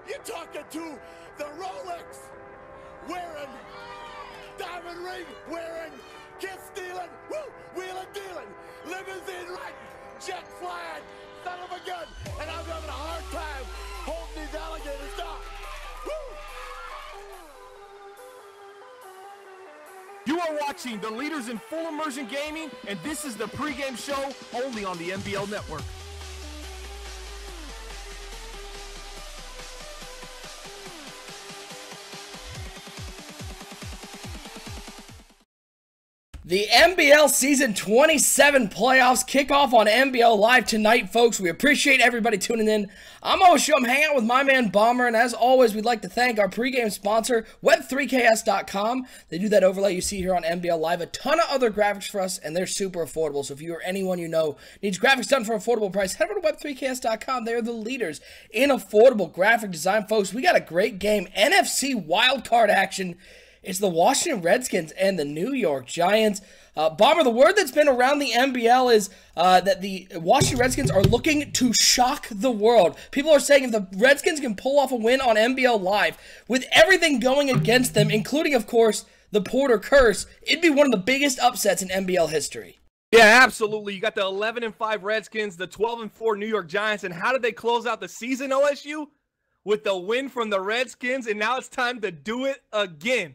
You're talking to the Rolex wearing, diamond ring wearing, kiss stealing, woo, wheeling dealing, limousine riding, jet flying, son of a gun, and I'm having a hard time holding these alligators down. Woo! You are watching the leaders in full immersion gaming, and this is the pregame show only on the NBL Network. The NBL Season 27 playoffs kick off on NBL Live tonight, folks. We appreciate everybody tuning in. I'm always hanging out with my man Bomber, and as always, we'd like to thank our pregame sponsor, Web3KS.com. They do that overlay you see here on NBL Live. A ton of other graphics for us, and they're super affordable. So if you or anyone you know needs graphics done for an affordable price, head over to Web3KS.com. They are the leaders in affordable graphic design, folks. We got a great game, NFC Wildcard action. It's the Washington Redskins and the New York Giants. Bomber, the word that's been around the NBL is that the Washington Redskins are looking to shock the world. People are saying if the Redskins can pull off a win on NBL Live, with everything going against them, including, of course, the Porter curse, it'd be one of the biggest upsets in NBL history. Yeah, absolutely. You got the 11-5 Redskins, the 12-4 New York Giants, and how did they close out the season, OSU? With the win from the Redskins, and now it's time to do it again.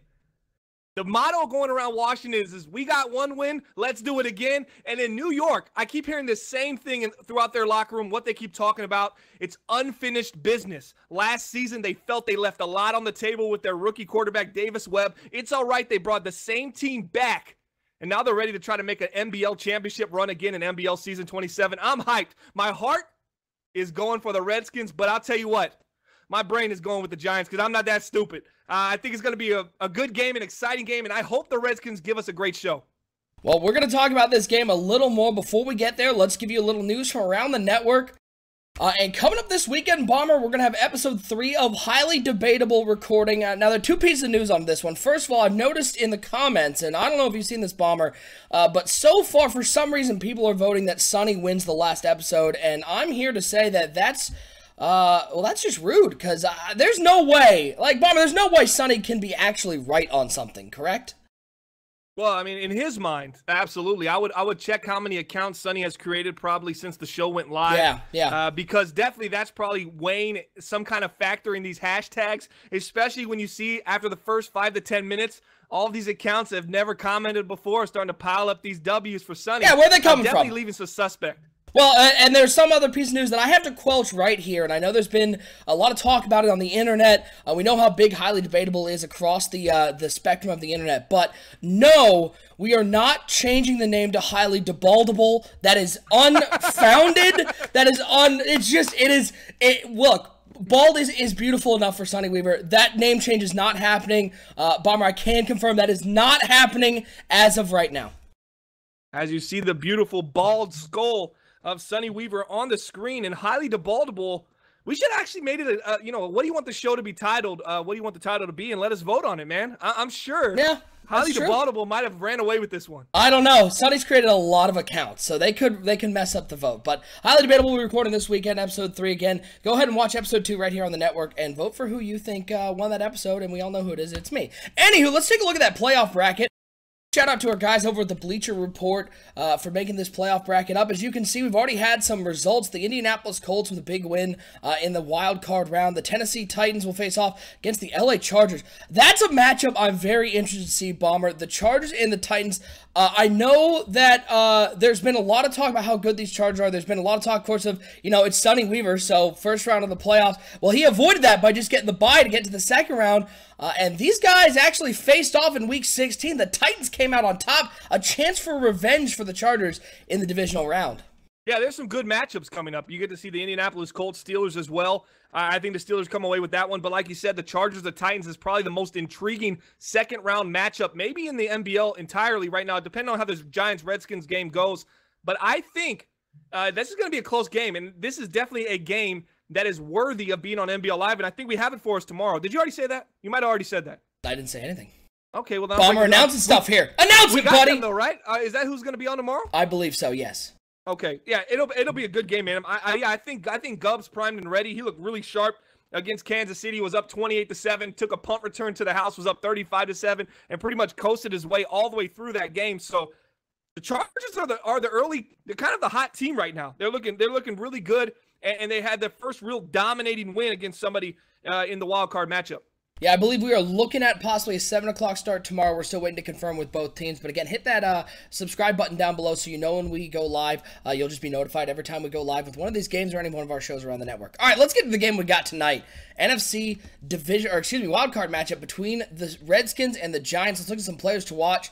The motto going around Washington is we got one win, let's do it again. And in New York, I keep hearing the same thing throughout their locker room, what they keep talking about. It's unfinished business. Last season, they felt they left a lot on the table with their rookie quarterback, Davis Webb. It's all right. They brought the same team back, and now they're ready to try to make an NBL championship run again in NBL Season 27. I'm hyped. My heart is going for the Redskins, but I'll tell you what. My brain is going with the Giants because I'm not that stupid. I think it's going to be a good game, an exciting game, and I hope the Redskins give us a great show. Well, we're going to talk about this game a little more. Before we get there, let's give you a little news from around the network. And coming up this weekend, Bomber, we're going to have episode 3 of Highly Debatable recording. Now, there are 2 pieces of news on this one. First of all, I've noticed in the comments, and I don't know if you've seen this, Bomber, but so far, for some reason, people are voting that Sonny wins the last episode, and I'm here to say that that's just rude, because there's no way, Bomber, there's no way Sonny can be actually right on something, correct? Well, I mean, in his mind, absolutely. I would check how many accounts Sonny has created probably since the show went live. Yeah. Because definitely that's probably weighing some kind of factor in these hashtags, especially when you see after the first 5 to 10 minutes, all of these accounts that have never commented before are starting to pile up these W's for Sonny. Yeah, where are they coming from? Definitely leaving some suspect. Well, and there's some other piece of news that I have to quelch right here, and I know there's been a lot of talk about it on the internet. We know how big Highly Debatable is across the spectrum of the internet, but no, we are not changing the name to Highly Debaldable. That is unfounded. Look, bald is beautiful enough for Sonny Weaver. That name change is not happening. Bomber, I can confirm that is not happening as of right now. As you see the beautiful bald skull of Sonny Weaver on the screen, and Highly Debatable, we should actually made it what do you want the show to be titled? What do you want the title to be? And let us vote on it, man. I'm sure. Yeah. Highly Debatable might have ran away with this one. I don't know. Sonny's created a lot of accounts, so they can mess up the vote. But Highly Debatable will be recording this weekend, episode 3 again. Go ahead and watch episode 2 right here on the network and vote for who you think won that episode, and we all know who it is. It's me. Anywho, let's take a look at that playoff bracket. Shout out to our guys over at the Bleacher Report for making this playoff bracket up. As you can see, we've already had some results. The Indianapolis Colts with a big win in the wild card round. The Tennessee Titans will face off against the LA Chargers. That's a matchup I'm very interested to see, Bomber. The Chargers and the Titans. I know that there's been a lot of talk about how good these Chargers are. There's been a lot of talk, of course, of, it's Sonny Weaver, so first round of the playoffs. Well, he avoided that by just getting the bye to get to the second round. And these guys actually faced off in Week 16. The Titans came out on top. A chance for revenge for the Chargers in the divisional round. Yeah, there's some good matchups coming up. You get to see the Indianapolis Colts Steelers as well. I think the Steelers come away with that one. But like you said, the Chargers, the Titans is probably the most intriguing second-round matchup, maybe in the NBL entirely right now, depending on how this Giants-Redskins game goes. But I think this is going to be a close game, and this is definitely a game that is worthy of being on NBL Live, and I think we have it for us tomorrow. Did you already say that? You might have already said that. I didn't say anything. Okay, well, Bomber announcing stuff here. Announce it, buddy. Them, though, right? Is that who's going to be on tomorrow? I believe so. Yes. Okay, yeah, it'll be a good game, man. I think Gubb's primed and ready. He looked really sharp against Kansas City, was up 28-7, took a punt return to the house, was up 35-7, and pretty much coasted his way all the way through that game. So the Chargers are the early, they're kind of the hot team right now. They're looking really good, and they had their first real dominating win against somebody in the wild card matchup. Yeah, I believe we are looking at possibly a 7 o'clock start tomorrow. We're still waiting to confirm with both teams. But again, hit that subscribe button down below so you know when we go live. You'll just be notified every time we go live with one of these games or any one of our shows around the network. All right, let's get to the game we got tonight. NFC wildcard matchup between the Redskins and the Giants. Let's look at some players to watch.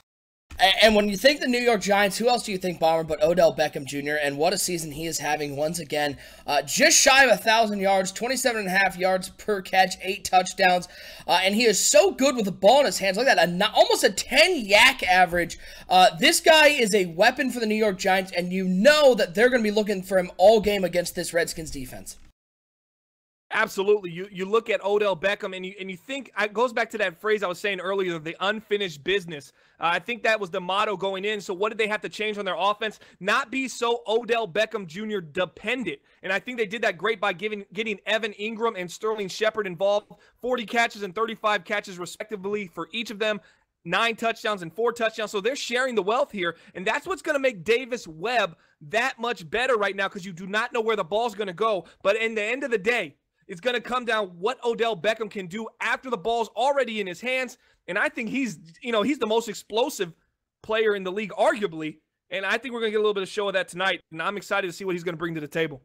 And when you think the New York Giants, who else do you think, Bomber, but Odell Beckham Jr.? And what a season he is having once again. Just shy of 1,000 yards, 27.5 yards per catch, 8 touchdowns. And he is so good with the ball in his hands. Look at that, almost a 10 yak average. This guy is a weapon for the New York Giants, and you know that they're going to be looking for him all game against this Redskins defense. Absolutely. You look at Odell Beckham and you think, it goes back to that phrase I was saying earlier, the unfinished business. I think that was the motto going in. So what did they have to change on their offense? Not be so Odell Beckham Jr. dependent. And I think they did that great by getting Evan Ingram and Sterling Shepard involved. 40 catches and 35 catches respectively for each of them. 9 touchdowns and 4 touchdowns. So they're sharing the wealth here. And that's what's going to make Davis Webb that much better right now, because you do not know where the ball's going to go. But in the end of the day, it's going to come down what Odell Beckham can do after the ball's already in his hands. And I think he's the most explosive player in the league, arguably. And I think we're going to get a little bit of show of that tonight. And I'm excited to see what he's going to bring to the table.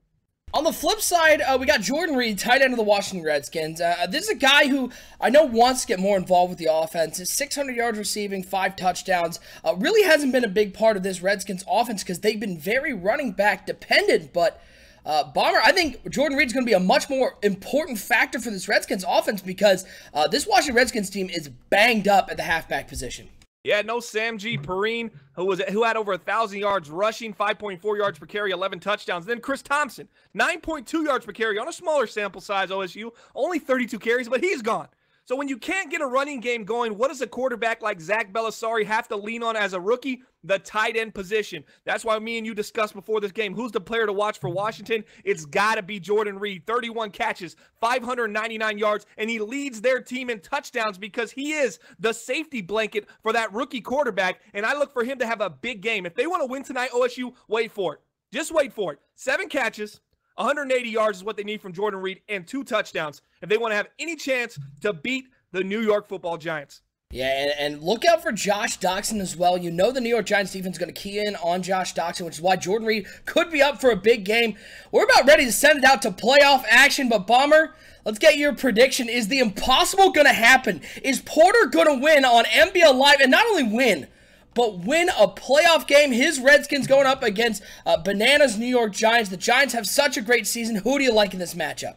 On the flip side, we got Jordan Reed, tight end of the Washington Redskins. This is a guy who I know wants to get more involved with the offense. 600 yards receiving, 5 touchdowns. Really hasn't been a big part of this Redskins offense because they've been very running back dependent, but Bomber, I think Jordan Reed's going to be a much more important factor for this Redskins offense because this Washington Redskins team is banged up at the halfback position. Yeah, no Sam G. Perrine, who had over 1,000 yards rushing, 5.4 yards per carry, 11 touchdowns. Then Chris Thompson, 9.2 yards per carry on a smaller sample size, OSU, only 32 carries, but he's gone. So when you can't get a running game going, what does a quarterback like Zach Belisari have to lean on as a rookie? The tight end position. That's why me and you discussed before this game, who's the player to watch for Washington? It's got to be Jordan Reed. 31 catches, 599 yards, and he leads their team in touchdowns because he is the safety blanket for that rookie quarterback, and I look for him to have a big game. If they want to win tonight, OSU, wait for it. Just wait for it. 7 catches. 180 yards is what they need from Jordan Reed and 2 touchdowns if they want to have any chance to beat the New York Football Giants. Yeah, and look out for Josh Doctson as well. You know the New York Giants defense is going to key in on Josh Doctson, which is why Jordan Reed could be up for a big game. We're about ready to send it out to playoff action, but Bomber, let's get your prediction. Is the impossible going to happen? Is Porter going to win on NBL Live, and not only win, but win a playoff game? His Redskins going up against Bananas New York Giants. The Giants have such a great season. Who do you like in this matchup?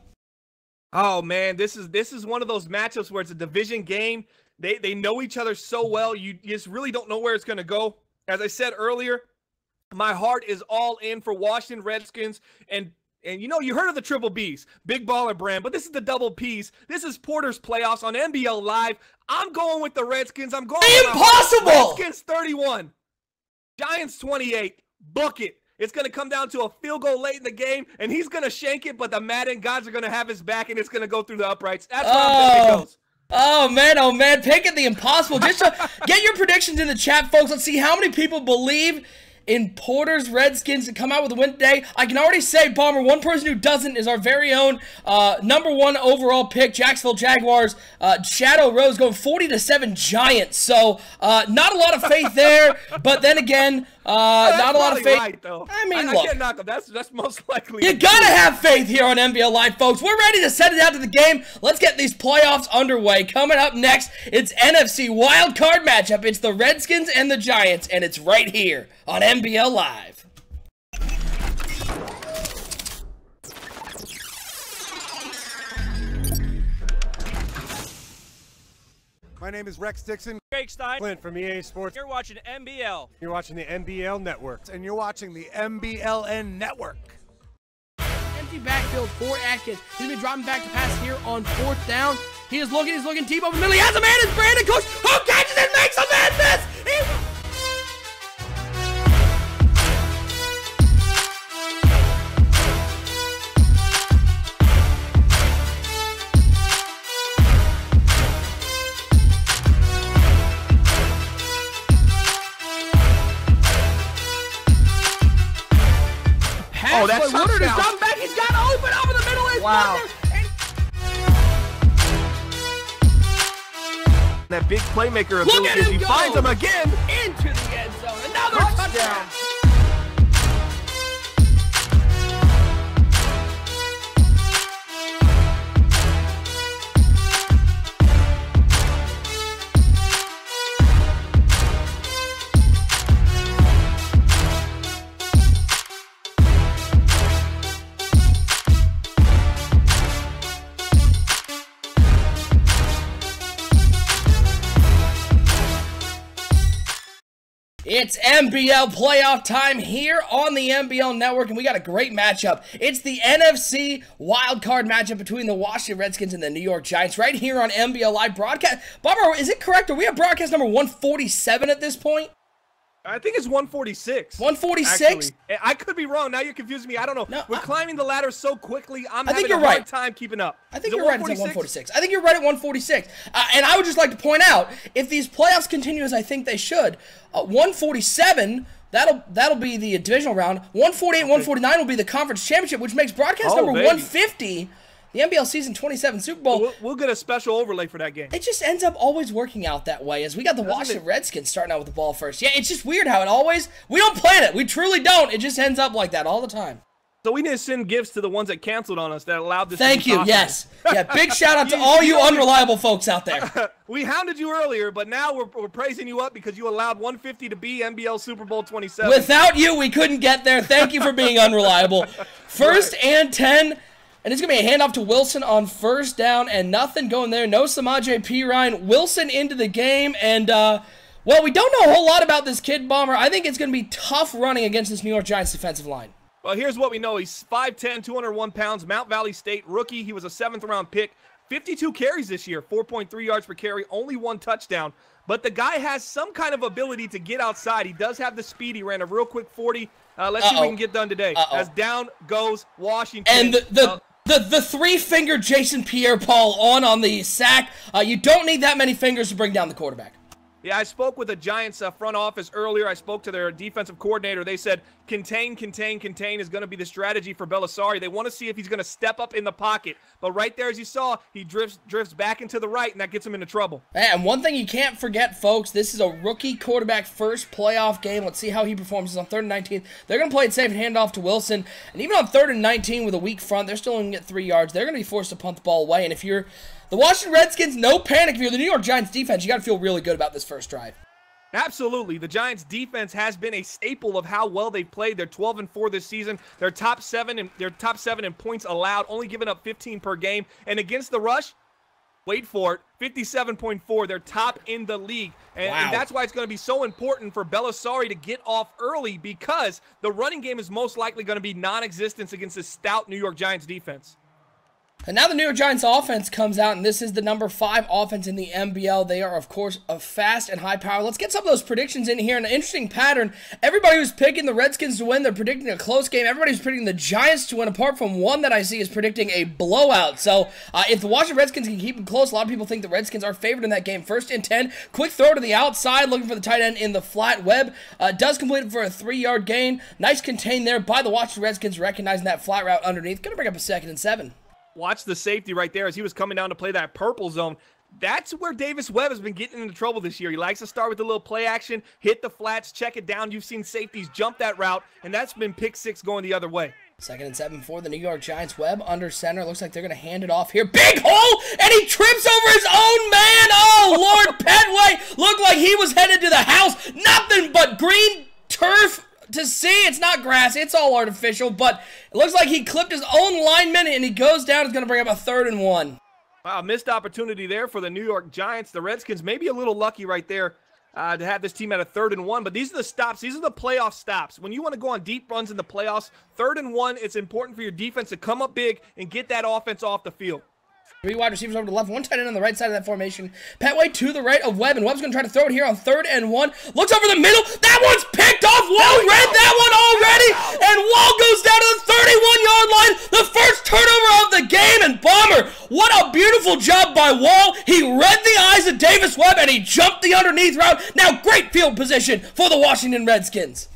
Oh, man, this is one of those matchups where it's a division game. They know each other so well. You just really don't know where it's going to go. As I said earlier, my heart is all in for Washington Redskins. And you know, you heard of the Triple Bs, Big Baller Brand, but this is the Double Ps. This is Porter's Playoffs on NBL Live. I'm going with the Redskins. I'm going with Impossible! Redskins 31, Giants 28. Book it. It's going to come down to a field goal late in the game, and he's going to shank it, but the Madden gods are going to have his back, and it's going to go through the uprights. That's how I'm thinking it goes. Oh, man, picking the impossible. Just to get your predictions in the chat, folks. Let's see how many people believe in Porter's Redskins to come out with a win today. I can already say, Bomber, one person who doesn't is our very own #1 overall pick, Jacksonville Jaguars. Shadow Rose going 40-7 Giants. So not a lot of faith there. But then again, not a lot of faith. Right, though. I mean, I look. can't knock him. That's most likely. You gotta have faith here on NBL Live, folks. We're ready to send it out to the game. Let's get these playoffs underway. Coming up next, it's NFC Wildcard matchup. It's the Redskins and the Giants, and it's right here on NBL Live. My name is Rex Dixon. Jake Stein. Clint from EA Sports. You're watching NBL. You're watching the NBL Network. And you're watching the MBLN Network. Empty backfield for Atkins. He's going to be dropping back to pass here on 4th down. He's looking deep over the middle. He has a man. It's Brandon Cooks. Who catches it, makes a man miss. pass. Oh, that's but Woodard is touchdown. dropping back. He's got open over the middle. He's Wow. And that big playmaker look ability at as him he go finds him again. into the end zone. Another touchdown. It's NBL playoff time here on the NBL Network, and we got a great matchup. It's the NFC Wildcard matchup between the Washington Redskins and the New York Giants right here on NBL Live broadcast. Barbara, is it correct? Are we at broadcast number 147 at this point? I think it's 146. 146? I could be wrong. Now you're confusing me. I don't know. No, We're climbing the ladder so quickly, I'm I think having a you're hard right. time keeping up. I think Is it you're right. It's at 146. I think you're right at 146. And I would just like to point out, if these playoffs continue as I think they should, 147, that'll be the divisional round. 148, 149 will be the conference championship, which makes broadcast number 150 the NBL Season 27 Super Bowl. We'll get a special overlay for that game. It just ends up always working out that way, as we got the Washington Redskins starting out with the ball first. Yeah, it's just weird how it always, we don't plan it. We truly don't. It just ends up like that all the time. So we need to send gifts to the ones that canceled on us that allowed this Thank to be you, possible. yes. Yeah, big shout out to all you unreliable folks out there. We hounded you earlier, but now we're praising you up because you allowed 150 to be NBL Super Bowl 27. Without you, we couldn't get there. Thank you for being unreliable. First and 10. And it's going to be a handoff to Wilson on first down, and nothing going there. No Samaje Perine. Wilson into the game, and, well, we don't know a whole lot about this kid, Bomber. I think it's going to be tough running against this New York Giants defensive line. Well, here's what we know. He's 5'10", 201 pounds, Mount Valley State rookie. He was a 7th-round pick. 52 carries this year, 4.3 yards per carry, only 1 touchdown. But the guy has some kind of ability to get outside. He does have the speed. He ran a real quick 40. Let's see what we can get done today. As down goes Washington. And the three-finger Jason Pierre-Paul on the sack. You don't need that many fingers to bring down the quarterback. Yeah, I spoke with the Giants front office earlier. I spoke to their defensive coordinator. They said contain is going to be the strategy for Belisari. They want to see if he's going to step up in the pocket. But right there, as you saw, he drifts back into the right, and that gets him into trouble. And one thing you can't forget, folks, this is a rookie quarterback first playoff game. Let's see how he performs. It's on 3rd and 19. They're going to play it safe and hand off to Wilson. And even on 3rd and 19 with a weak front, they're still going to get 3 yards. They're going to be forced to punt the ball away. And if you're the Washington Redskins, no panic. If you're the New York Giants defense, you got to feel really good about this first drive. Absolutely. The Giants defense has been a staple of how well they've played. They're 12-4 this season. They're top 7 in points allowed, only giving up 15 per game. And against the rush, wait for it, 57.4. They're top in the league. And that's why it's going to be so important for Belisari to get off early, because the running game is most likely going to be non-existent against this stout New York Giants defense. And now the New York Giants offense comes out, and this is the number 5 offense in the NBL. They are, of course, a fast and high power. Let's get some of those predictions in here. An interesting pattern. Everybody who's picking the Redskins to win, they're predicting a close game. Everybody who's predicting the Giants to win, apart from one that I see, is predicting a blowout. So if the Washington Redskins can keep them close, a lot of people think the Redskins are favored in that game. 1st and 10. Quick throw to the outside, looking for the tight end in the flat. Webb does complete it for a 3-yard gain. Nice contain there by the Washington Redskins, recognizing that flat route underneath. Going to bring up a 2nd and 7. Watch the safety right there as he was coming down to play that purple zone. That's where Davis Webb has been getting into trouble this year. He likes to start with a little play action, hit the flats, check it down. You've seen safeties jump that route, and that's been pick 6 going the other way. 2nd and 7 for the New York Giants. Webb under center. Looks like they're going to hand it off here. Big hole, and he trips over his own man. Oh, Lord, Petway looked like he was headed to the house. Nothing but green turf to see. It's not grass, it's all artificial, but it looks like he clipped his own lineman, and he goes down. It's going to bring up a 3rd and 1. Wow, missed opportunity there for the New York Giants. The Redskins may be a little lucky right there to have this team at a 3rd and 1, but these are the stops. These are the playoff stops. When you want to go on deep runs in the playoffs, 3rd and 1, it's important for your defense to come up big and get that offense off the field. 3 wide receivers over to the left, 1 tight end on the right side of that formation. Petway to the right of Webb, and Webb's going to try to throw it here on 3rd and 1. Looks over the middle. That one's picked off. Wall read that one already, and Wall goes down to the 31-yard line. The first turnover of the game, and Bomber, what a beautiful job by Wall. He read the eyes of Davis Webb, and he jumped the underneath route. Now great field position for the Washington Redskins.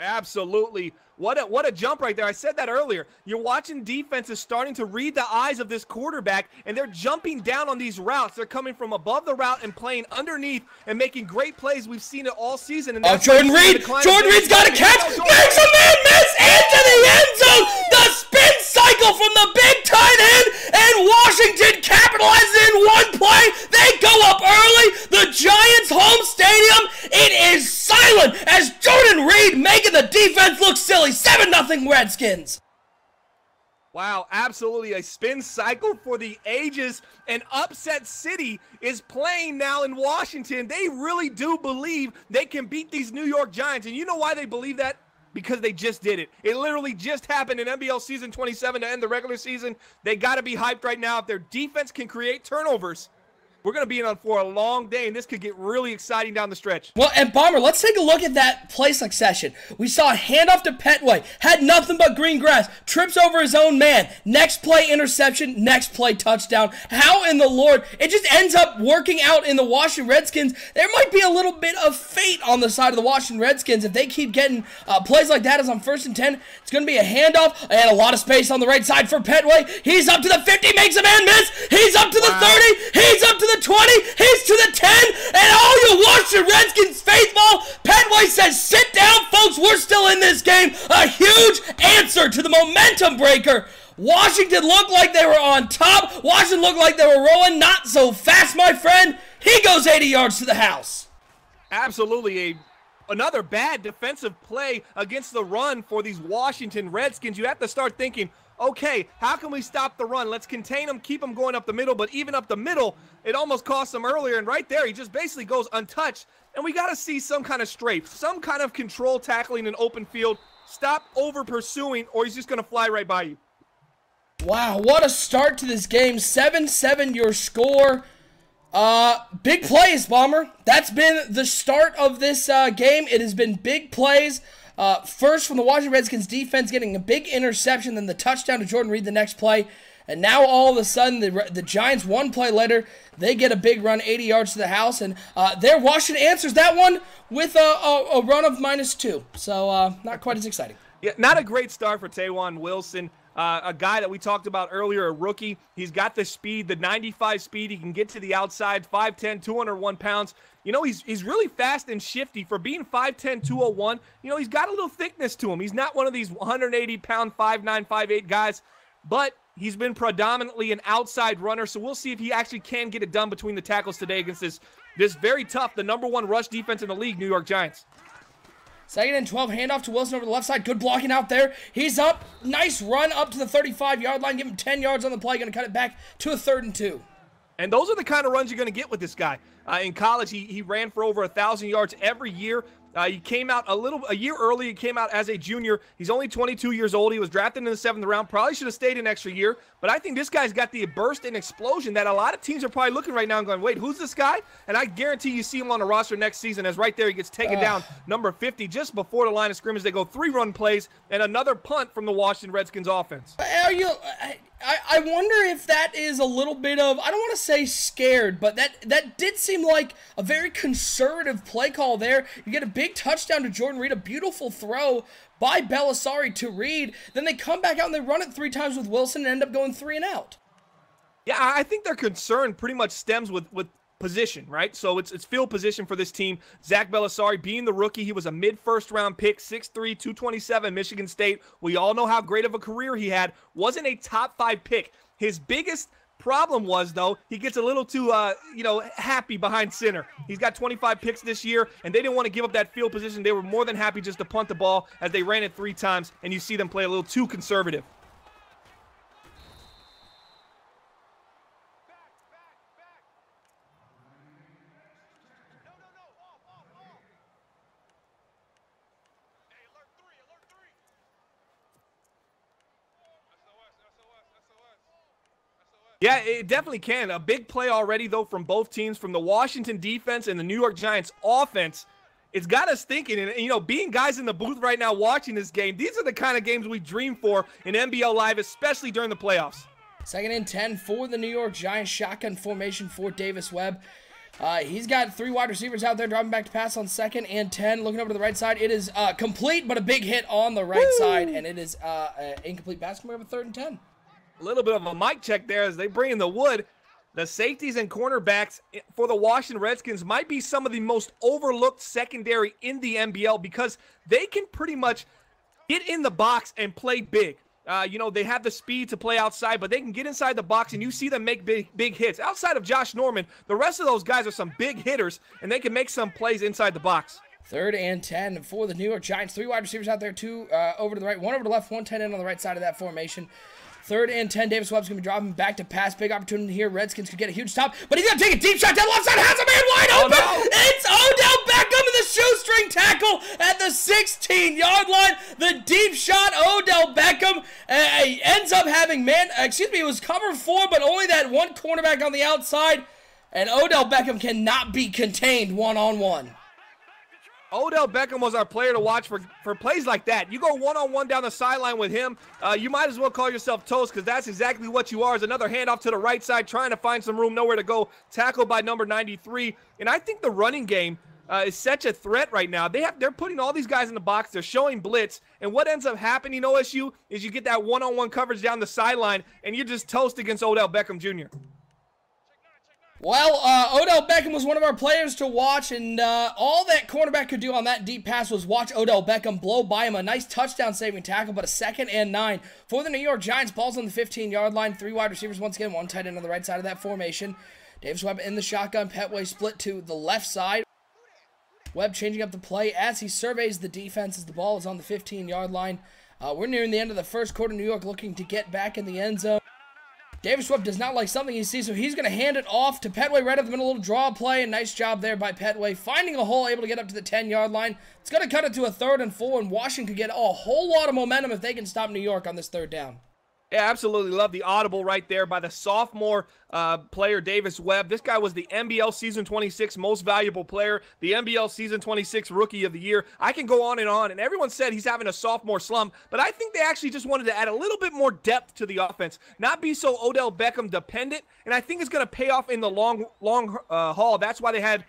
Absolutely. What a jump right there. I said that earlier. You're watching defenses starting to read the eyes of this quarterback, and they're jumping down on these routes. They're coming from above the route and playing underneath and making great plays. We've seen it all season. And Jordan Reed. Jordan Reed's got a catch. Makes a man miss into the end zone. The spin cycle from the big tight end, and Washington capitalizes in one play. They go up early. The Giants' home stadium, it is silent as Jordan Reed making the defense look silly. 7-0 Redskins. Wow, absolutely a spin cycle for the ages. And Upset City is playing now in Washington. They really do believe they can beat these New York Giants. And you know why they believe that? Because they just did it. It literally just happened in NBL Season 27 to end the regular season. They got to be hyped right now. If their defense can create turnovers, we're going to be in for a long day, and this could get really exciting down the stretch. Well, and Bomber, let's take a look at that play succession. We saw a handoff to Petway, had nothing but green grass, trips over his own man. Next play, interception. Next play, touchdown. How in the Lord? It just ends up working out in the Washington Redskins. There might be a little bit of fate on the side of the Washington Redskins. If they keep getting plays like that as on 1st and 10, it's going to be a handoff and a lot of space on the right side for Petway. He's up to the 50, makes a man miss. He's up to the 30. He's up to the 20, he's to the 10, and all you Washington Redskins faithful, Petway says, sit down, folks, we're still in this game. A huge answer to the momentum breaker. Washington looked like they were on top. Washington looked like they were rolling. Not so fast, my friend. He goes 80 yards to the house. Absolutely another bad defensive play against the run for these Washington Redskins. You have to start thinking, okay, how can we stop the run? Let's contain them, keep them going up the middle, but even up the middle, it almost cost them earlier, and right there, he just basically goes untouched, and we got to see some kind of strafe, some kind of control tackling in open field. Stop over-pursuing, or he's just going to fly right by you. Wow, what a start to this game. 7-7 your score. Big plays, Bomber. That's been the start of this game. It has been big plays. First from the Washington Redskins defense, getting a big interception, then the touchdown to Jordan Reed the next play. And now all of a sudden, the Giants, one play later, they get a big run, 80 yards to the house. And there, Washington answers that one with a run of -2. So not quite as exciting. Yeah, not a great start for Taywan Wilson. A guy that we talked about earlier, a rookie. He's got the speed, the 95 speed. He can get to the outside, 5'10", 201 pounds. You know, he's really fast and shifty. For being 5'10", 201, you know, he's got a little thickness to him. He's not one of these 180-pound, 5'9", 5'8" guys, but he's been predominantly an outside runner, so we'll see if he actually can get it done between the tackles today against this very tough, the #1 rush defense in the league, New York Giants. 2nd and 12, handoff to Wilson over the left side. Good blocking out there. He's up. Nice run up to the 35-yard line. Give him 10 yards on the play. Going to cut it back to a 3rd and 2. And those are the kind of runs you're going to get with this guy. In college, he ran for over 1,000 yards every year. He came out a year early. He came out as a junior. He's only 22 years old. He was drafted in the 7th round. Probably should have stayed an extra year. But I think this guy's got the burst and explosion that a lot of teams are probably looking right now and going, wait, who's this guy? And I guarantee you see him on the roster next season, as right there he gets taken down, number 50, just before the line of scrimmage. They go 3-run plays and another punt from the Washington Redskins offense. I wonder if that is a little bit of, I don't want to say scared, but that did seem like a very conservative play call there. You get a big touchdown to Jordan Reed, a beautiful throw by Belisari to Reed. Then they come back out and they run it 3 times with Wilson and end up going 3 and out. Yeah, I think their concern pretty much stems with position, right? So it's field position for this team. Zach Belisari being the rookie, he was a mid-first round pick, 6'3", 227, Michigan State. We all know how great of a career he had. Wasn't a top 5 pick. His biggest problem was, though, he gets a little too, happy behind center. He's got 25 picks this year, and they didn't want to give up that field position. They were more than happy just to punt the ball as they ran it 3 times, and you see them play a little too conservative. Yeah, it definitely can. A big play already, though, from both teams, from the Washington defense and the New York Giants offense. It's got us thinking, and, you know, being guys in the booth right now watching this game, these are the kind of games we dream for in NBL Live, especially during the playoffs. 2nd and 10 for the New York Giants. Shotgun formation for Davis Webb. He's got 3 wide receivers out there, dropping back to pass on 2nd and 10. Looking over to the right side, it is complete, but a big hit on the right side, and it is incomplete pass. We have a 3rd and 10. A little bit of a mic check there as they bring in the wood. The safeties and cornerbacks for the Washington Redskins might be some of the most overlooked secondary in the NBL because they can pretty much get in the box and play big. You know, they have the speed to play outside, but they can get inside the box, and you see them make big hits. Outside of Josh Norman, the rest of those guys are some big hitters, and they can make some plays inside the box. 3rd and 10 for the New York Giants. 3 wide receivers out there, 2 over to the right, 1 over to the left, 1 tight end on the right side of that formation. 3rd and 10. Davis Webb's going to be dropping back to pass. Big opportunity here. Redskins could get a huge stop, but he's going to take a deep shot down the left side. Has a man wide open. No. It's Odell Beckham in the shoestring tackle at the 16-yard line. The deep shot, Odell Beckham ends up having it was cover 4, but only that one cornerback on the outside, and Odell Beckham cannot be contained one-on-one. Odell Beckham was our player to watch for plays like that. You go one-on-one down the sideline with him, you might as well call yourself toast because that's exactly what you are. Is another handoff to the right side, trying to find some room, nowhere to go. Tackled by number 93. And I think the running game is such a threat right now. They're putting all these guys in the box. They're showing blitz. And what ends up happening, OSU, is you get that one-on-one coverage down the sideline, and you just toast against Odell Beckham Jr. Well, Odell Beckham was one of our players to watch, and all that cornerback could do on that deep pass was watch Odell Beckham blow by him. A nice touchdown-saving tackle, but a 2nd and 9 for the New York Giants. Ball's on the 15-yard line. 3 wide receivers once again, 1 tight end on the right side of that formation. Davis Webb in the shotgun. Petway split to the left side. Webb changing up the play as he surveys the defense as the ball is on the 15-yard line. We're nearing the end of the first quarter. New York looking to get back in the end zone. Davis Webb does not like something he sees, so he's going to hand it off to Petway right up the middle. A little draw play, and nice job there by Petway, finding a hole, able to get up to the 10-yard line. It's going to cut it to a 3rd and 4, and Washington could get a whole lot of momentum if they can stop New York on this 3rd down. Yeah, absolutely. Love the audible right there by the sophomore player, Davis Webb. This guy was the NBL Season 26 most valuable player, the NBL Season 26 Rookie of the Year. I can go on, and everyone said he's having a sophomore slump, but I think they actually just wanted to add a little bit more depth to the offense, not be so Odell Beckham dependent, and I think it's going to pay off in the long haul. That's why they had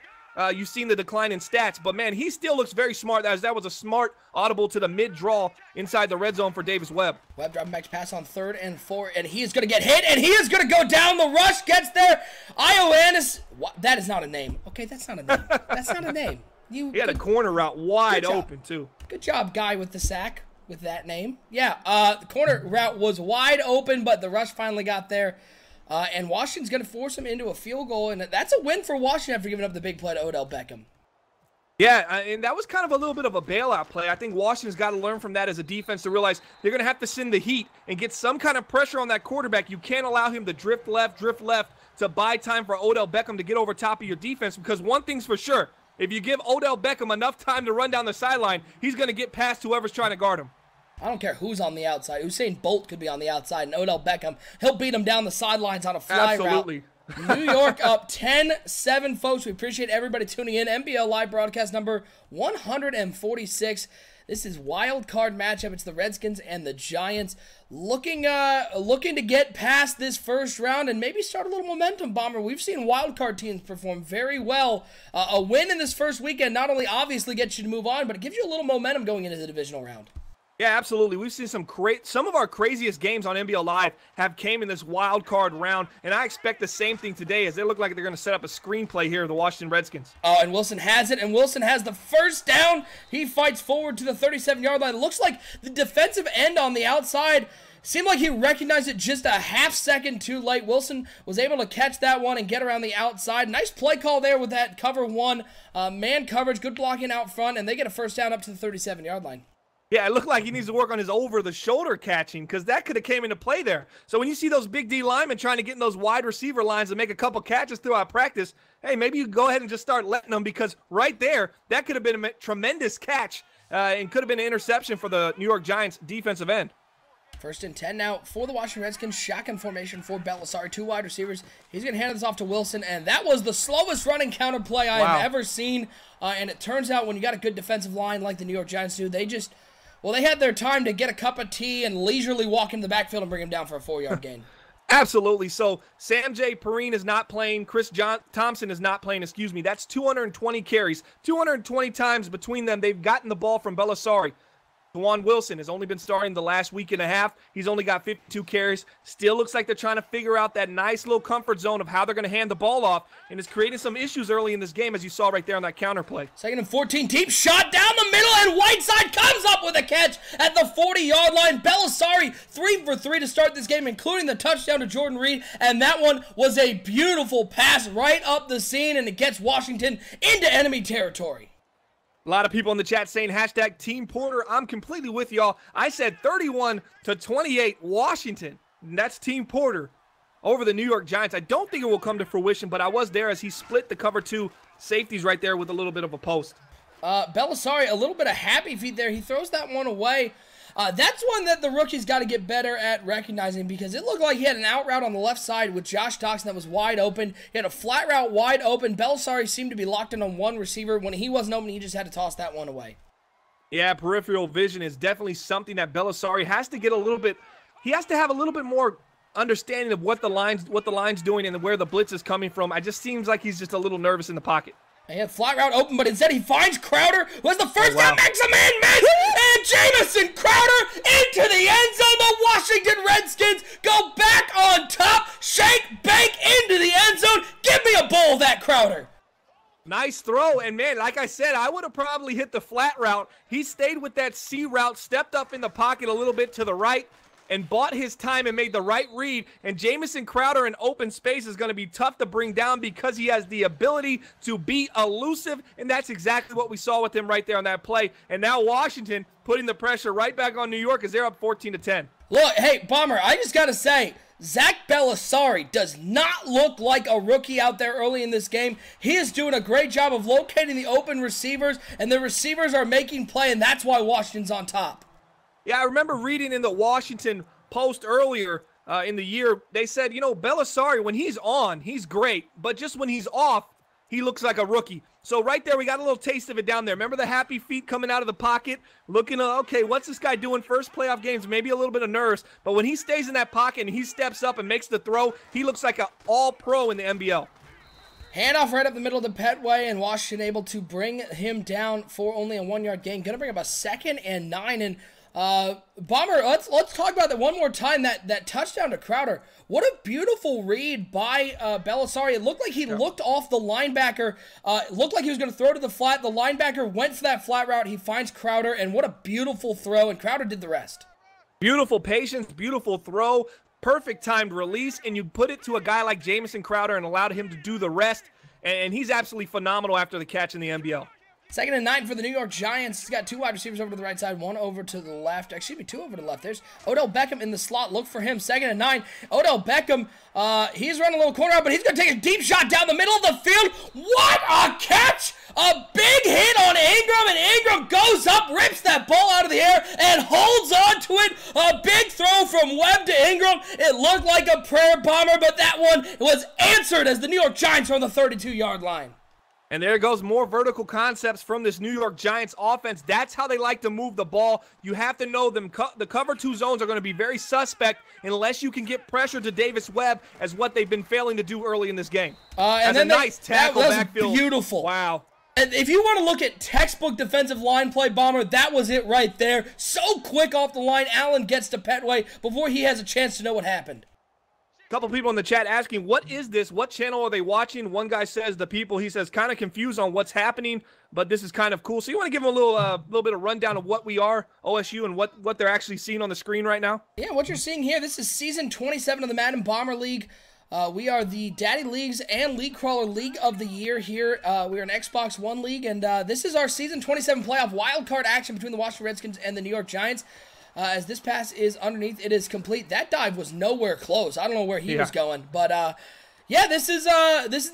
you've seen the decline in stats, but man, he still looks very smart. That was a smart audible to the mid-draw inside the red zone for Davis Webb. Webb dropping back to pass on 3rd and 4, and he is going to get hit, and he is going to go down the rush, gets there. Ioannis, that is not a name. Okay, that's not a name. That's not a name. He had a corner route wide open, too. Good job, guy with the sack with that name. Yeah, the corner route was wide open, but the rush finally got there. And Washington's going to force him into a field goal, and that's a win for Washington after giving up the big play to Odell Beckham. Yeah, and that was kind of a little bit of a bailout play. I think Washington's got to learn from that as a defense to realize they're going to have to send the heat and get some kind of pressure on that quarterback. You can't allow him to drift left to buy time for Odell Beckham to get over top of your defense, because one thing's for sure, if you give Odell Beckham enough time to run down the sideline, he's going to get past whoever's trying to guard him. I don't care who's on the outside. Usain Bolt could be on the outside, and Odell Beckham, he'll beat him down the sidelines on a fly Absolutely. route. New York up 10-7, folks. We appreciate everybody tuning in. NBL Live broadcast number 146. This is wild card matchup. It's the Redskins and the Giants looking to get past this first round and maybe start a little momentum bomber. We've seen wild card teams perform very well. A win in this first weekend not only obviously gets you to move on, but it gives you a little momentum going into the divisional round. Yeah, absolutely. We've seen some of our craziest games on NBL Live have came in this wild card round, and I expect the same thing today as they look like they're going to set up a screenplay here of the Washington Redskins. Oh, and Wilson has it, and Wilson has the first down. He fights forward to the 37-yard line. It looks like the defensive end on the outside seemed like he recognized it just a half second too late. Wilson was able to catch that one and get around the outside. Nice play call there with that cover one. Man coverage, good blocking out front, and they get a first down up to the 37-yard line. Yeah, it looked like he needs to work on his over-the-shoulder catching, because that could have came into play there. So when you see those big D linemen trying to get in those wide receiver lines and make a couple catches throughout practice, hey, maybe you go ahead and just start letting them, because right there, that could have been a tremendous catch and could have been an interception for the New York Giants defensive end. 1st and 10 now for the Washington Redskins. Shotgun formation for Belisari. 2 wide receivers. He's going to hand this off to Wilson, and that was the slowest running counter play I have ever seen. And it turns out when you got a good defensive line like the New York Giants do, they had their time to get a cup of tea and leisurely walk into the backfield and bring him down for a 4-yard gain. Absolutely. So Sam J. Perrine is not playing. Thompson is not playing, excuse me. That's 220 carries. 220 times between them, they've gotten the ball from Belisari. Juwan Wilson has only been starting the last week and a half. He's only got 52 carries. Still looks like they're trying to figure out that nice little comfort zone of how they're going to hand the ball off, and it's creating some issues early in this game, as you saw right there on that counter play. 2nd and 14, deep shot down the middle, and Whiteside comes up with a catch at the 40-yard line. Belisari 3 for 3 to start this game, including the touchdown to Jordan Reed, and that one was a beautiful pass right up the seam, and it gets Washington into enemy territory. A lot of people in the chat saying hashtag Team Porter. I'm completely with y'all. I said 31-28 Washington. And that's Team Porter over the New York Giants. I don't think it will come to fruition, but I was there as he split the cover 2 safeties right there with a little bit of a post. Belisari, a little bit of happy feet there. He throws that one away. That's one that the rookie's got to get better at recognizing, because it looked like he had an out route on the left side with Josh Doctson that was wide open. He had a flat route wide open. Belisari seemed to be locked in on one receiver. When he wasn't open, he just had to toss that one away. Yeah, peripheral vision is definitely something that Belisari has to get a little bit. He has to have a little bit more understanding of what the line's doing and where the blitz is coming from. It just seems like he's just a little nervous in the pocket. He had flat route open, but instead he finds Crowder, who was the first time makes a man miss, and Jamison Crowder into the end zone. The Washington Redskins go back on top, shake, bake into the end zone. Give me a bowl of that, Crowder. Nice throw, and man, like I said, I would have probably hit the flat route. He stayed with that C route, stepped up in the pocket a little bit to the right, and bought his time and made the right read. And Jamison Crowder in open space is going to be tough to bring down because he has the ability to be elusive, and that's exactly what we saw with him right there on that play. And now Washington putting the pressure right back on New York as they're up 14-10. Look, hey, Bomber, I just got to say, Zach Belisari does not look like a rookie out there early in this game. He is doing a great job of locating the open receivers, and the receivers are making play, and that's why Washington's on top. Yeah, I remember reading in the Washington Post earlier in the year, they said, you know, Belisari, when he's on, he's great, but just when he's off, he looks like a rookie. So right there, we got a little taste of it down there. Remember the happy feet coming out of the pocket, looking, okay, what's this guy doing first playoff games? Maybe a little bit of nerves, but when he stays in that pocket and he steps up and makes the throw, he looks like an all-pro in the NBL. Handoff right up the middle of the Petway, and Washington able to bring him down for only a 1-yard gain. Going to bring up a 2nd and 9, and Bomber, let's talk about that one more time, that touchdown to Crowder. What a beautiful read by Belisari. It looked like he looked off the linebacker. It looked like he was going to throw to the flat. The linebacker went for that flat route. He finds Crowder, and what a beautiful throw, and Crowder did the rest. Beautiful patience, beautiful throw, perfect timed release, and you put it to a guy like Jamison Crowder and allowed him to do the rest, and he's absolutely phenomenal after the catch in the NBL. 2nd and 9 for the New York Giants. He's got 2 wide receivers over to the right side, 1 over to the left. Excuse me, 2 over to the left. There's Odell Beckham in the slot. Look for him. 2nd and 9. Odell Beckham, he's running a little corner out, but he's going to take a deep shot down the middle of the field. What a catch! A big hit on Ingram, and Ingram goes up, rips that ball out of the air, and holds on to it. A big throw from Webb to Ingram. It looked like a prayer bomber, but that one was answered as the New York Giants are on the 32-yard line. And there goes more vertical concepts from this New York Giants offense. That's how they like to move the ball. You have to know them. The cover 2 zones are going to be very suspect unless you can get pressure to Davis Webb, as what they've been failing to do early in this game. And then nice tackle that was backfield. Beautiful. Wow. And if you want to look at textbook defensive line play, Bomber, that was it right there. So quick off the line. Allen gets to Petway before he has a chance to know what happened. A couple people in the chat asking, what is this? What channel are they watching? One guy says, the people, he says, kind of confused on what's happening, but this is kind of cool. So you want to give them a little bit of rundown of what we are, OSU, and what they're actually seeing on the screen right now? Yeah, what you're seeing here, this is season 27 of the Madden Bomber League. We are the Daddy Leagues and League Crawler League of the Year here. We are an Xbox One League, and this is our season 27 playoff wildcard action between the Washington Redskins and the New York Giants. As this pass is underneath, it is complete. That dive was nowhere close. I don't know where he was going, but yeah, this is the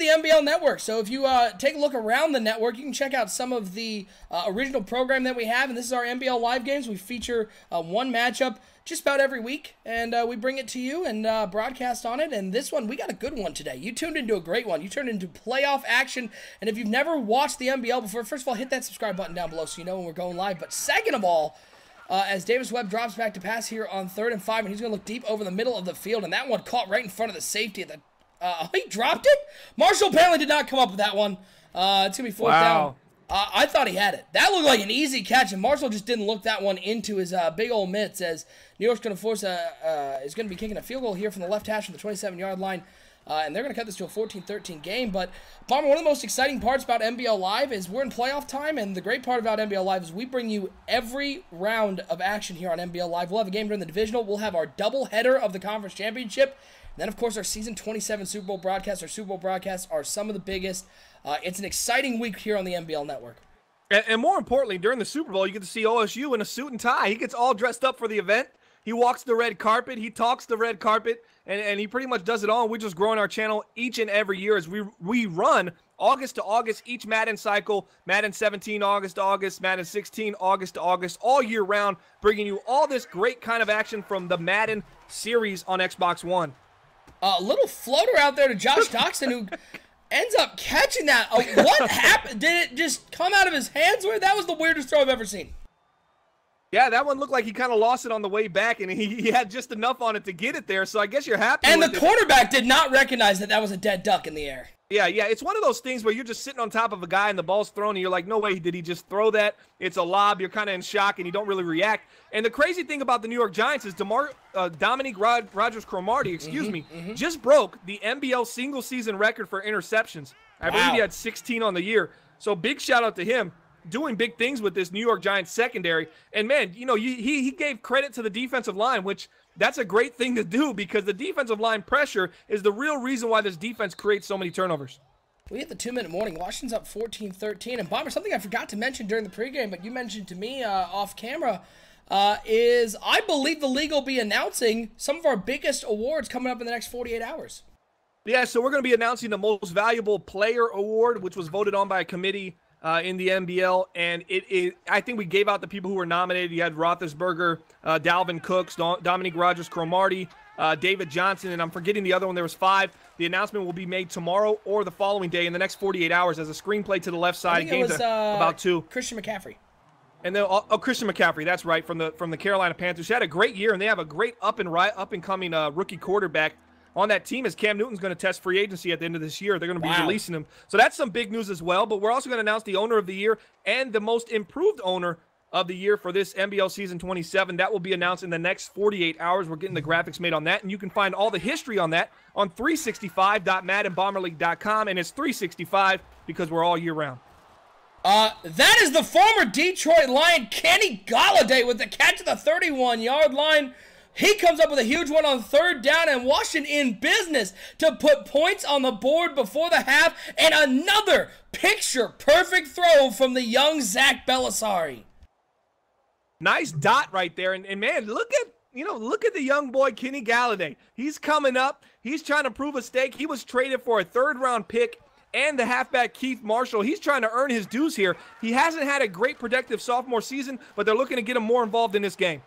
NBL network. So if you take a look around the network, you can check out some of the original program that we have, and this is our NBL live games. We feature one matchup just about every week, and we bring it to you and broadcast on it. And this one, we got a good one today. You tuned into a great one. You turned into playoff action, and if you've never watched the NBL before, first of all, hit that subscribe button down below so you know when we're going live. But second of all, as Davis Webb drops back to pass here on 3rd and 5, and he's going to look deep over the middle of the field, and that one caught right in front of the safety. He dropped it? Marshall apparently did not come up with that one. It's going to be 4th down. I thought he had it. That looked like an easy catch, and Marshall just didn't look that one into his big old mitts, as New York's going to force is going to be kicking a field goal here from the left hash from the 27-yard line. And they're going to cut this to a 14-13 game. But, Bomber, one of the most exciting parts about NBL Live is we're in playoff time, and the great part about NBL Live is we bring you every round of action here on NBL Live. We'll have a game during the divisional. We'll have our doubleheader of the conference championship. And then, of course, our Season 27 Super Bowl broadcasts. Our Super Bowl broadcasts are some of the biggest. It's an exciting week here on the NBL Network. And more importantly, during the Super Bowl, you get to see OSU in a suit and tie. He gets all dressed up for the event. He walks the red carpet. He talks the red carpet. And he pretty much does it all. And we're just growing our channel each and every year as we run August to August, each Madden cycle, Madden 17, August to August, Madden 16, August to August, all year round, bringing you all this great kind of action from the Madden series on Xbox One. A little floater out there to Josh Doxson, who ends up catching that. What happened? Did it just come out of his hands? That was the weirdest throw I've ever seen. Yeah, that one looked like he kind of lost it on the way back, and he had just enough on it to get it there, so I guess you're happy and with the quarterback did not recognize that was a dead duck in the air. Yeah, it's one of those things where you're just sitting on top of a guy and the ball's thrown, and you're like, no way did he just throw that. It's a lob. You're kind of in shock, and you don't really react. And the crazy thing about the New York Giants is Dominique Rodgers-Cromartie, just broke the NBL single-season record for interceptions. I believe he had 16 on the year, so big shout-out to him. Doing big things with this New York Giants secondary. And, man, you know, he gave credit to the defensive line, which that's a great thing to do because the defensive line pressure is the real reason why this defense creates so many turnovers. We hit the 2-minute warning. Washington's up 14-13. And, Bomber, something I forgot to mention during the pregame, but you mentioned to me off camera, is I believe the league will be announcing some of our biggest awards coming up in the next 48 hours. Yeah, so we're going to be announcing the Most Valuable Player Award, which was voted on by a committee in the NBL, and I think we gave out the people who were nominated. You had Roethlisberger, Dalvin Cooks, Dominique Rodgers-Cromartie, David Johnson, and I'm forgetting the other one. There was 5. The announcement will be made tomorrow or the following day in the next 48 hours as a screenplay to the left side. I think it was about 2. Christian McCaffrey. And then Christian McCaffrey, that's right, from the Carolina Panthers. He had a great year, and they have a great up and coming rookie quarterback on that team, as Cam Newton's going to test free agency at the end of this year. They're going to be releasing him. So that's some big news as well. But we're also going to announce the owner of the year and the most improved owner of the year for this NBL Season 27. That will be announced in the next 48 hours. We're getting the graphics made on that. And you can find all the history on that on 365.maddenbomberleague.com. And it's 365 because we're all year round. That is the former Detroit Lion, Kenny Golladay, with the catch at the 31-yard line. He comes up with a huge one on 3rd down, and Washington in business to put points on the board before the half, and another picture-perfect throw from the young Zach Belisari. Nice dot right there, and man, look at the young boy Kenny Golladay. He's coming up. He's trying to prove a stake. He was traded for a 3rd-round pick and the halfback Keith Marshall. He's trying to earn his dues here. He hasn't had a great productive sophomore season, but they're looking to get him more involved in this game.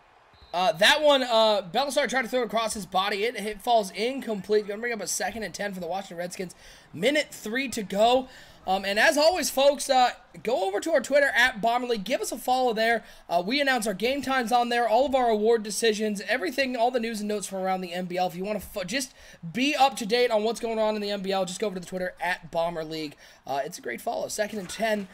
That one, Belisari tried to throw it across his body. It falls incomplete. Going to bring up a 2nd and 10 for the Washington Redskins. Minute 3 to go. And as always, folks, go over to our Twitter at Bomber League. Give us a follow there. We announce our game times on there, all of our award decisions, everything, all the news and notes from around the NBL. If you want to just be up to date on what's going on in the NBL, just go over to the Twitter at Bomber League. It's a great follow. 2nd and 10.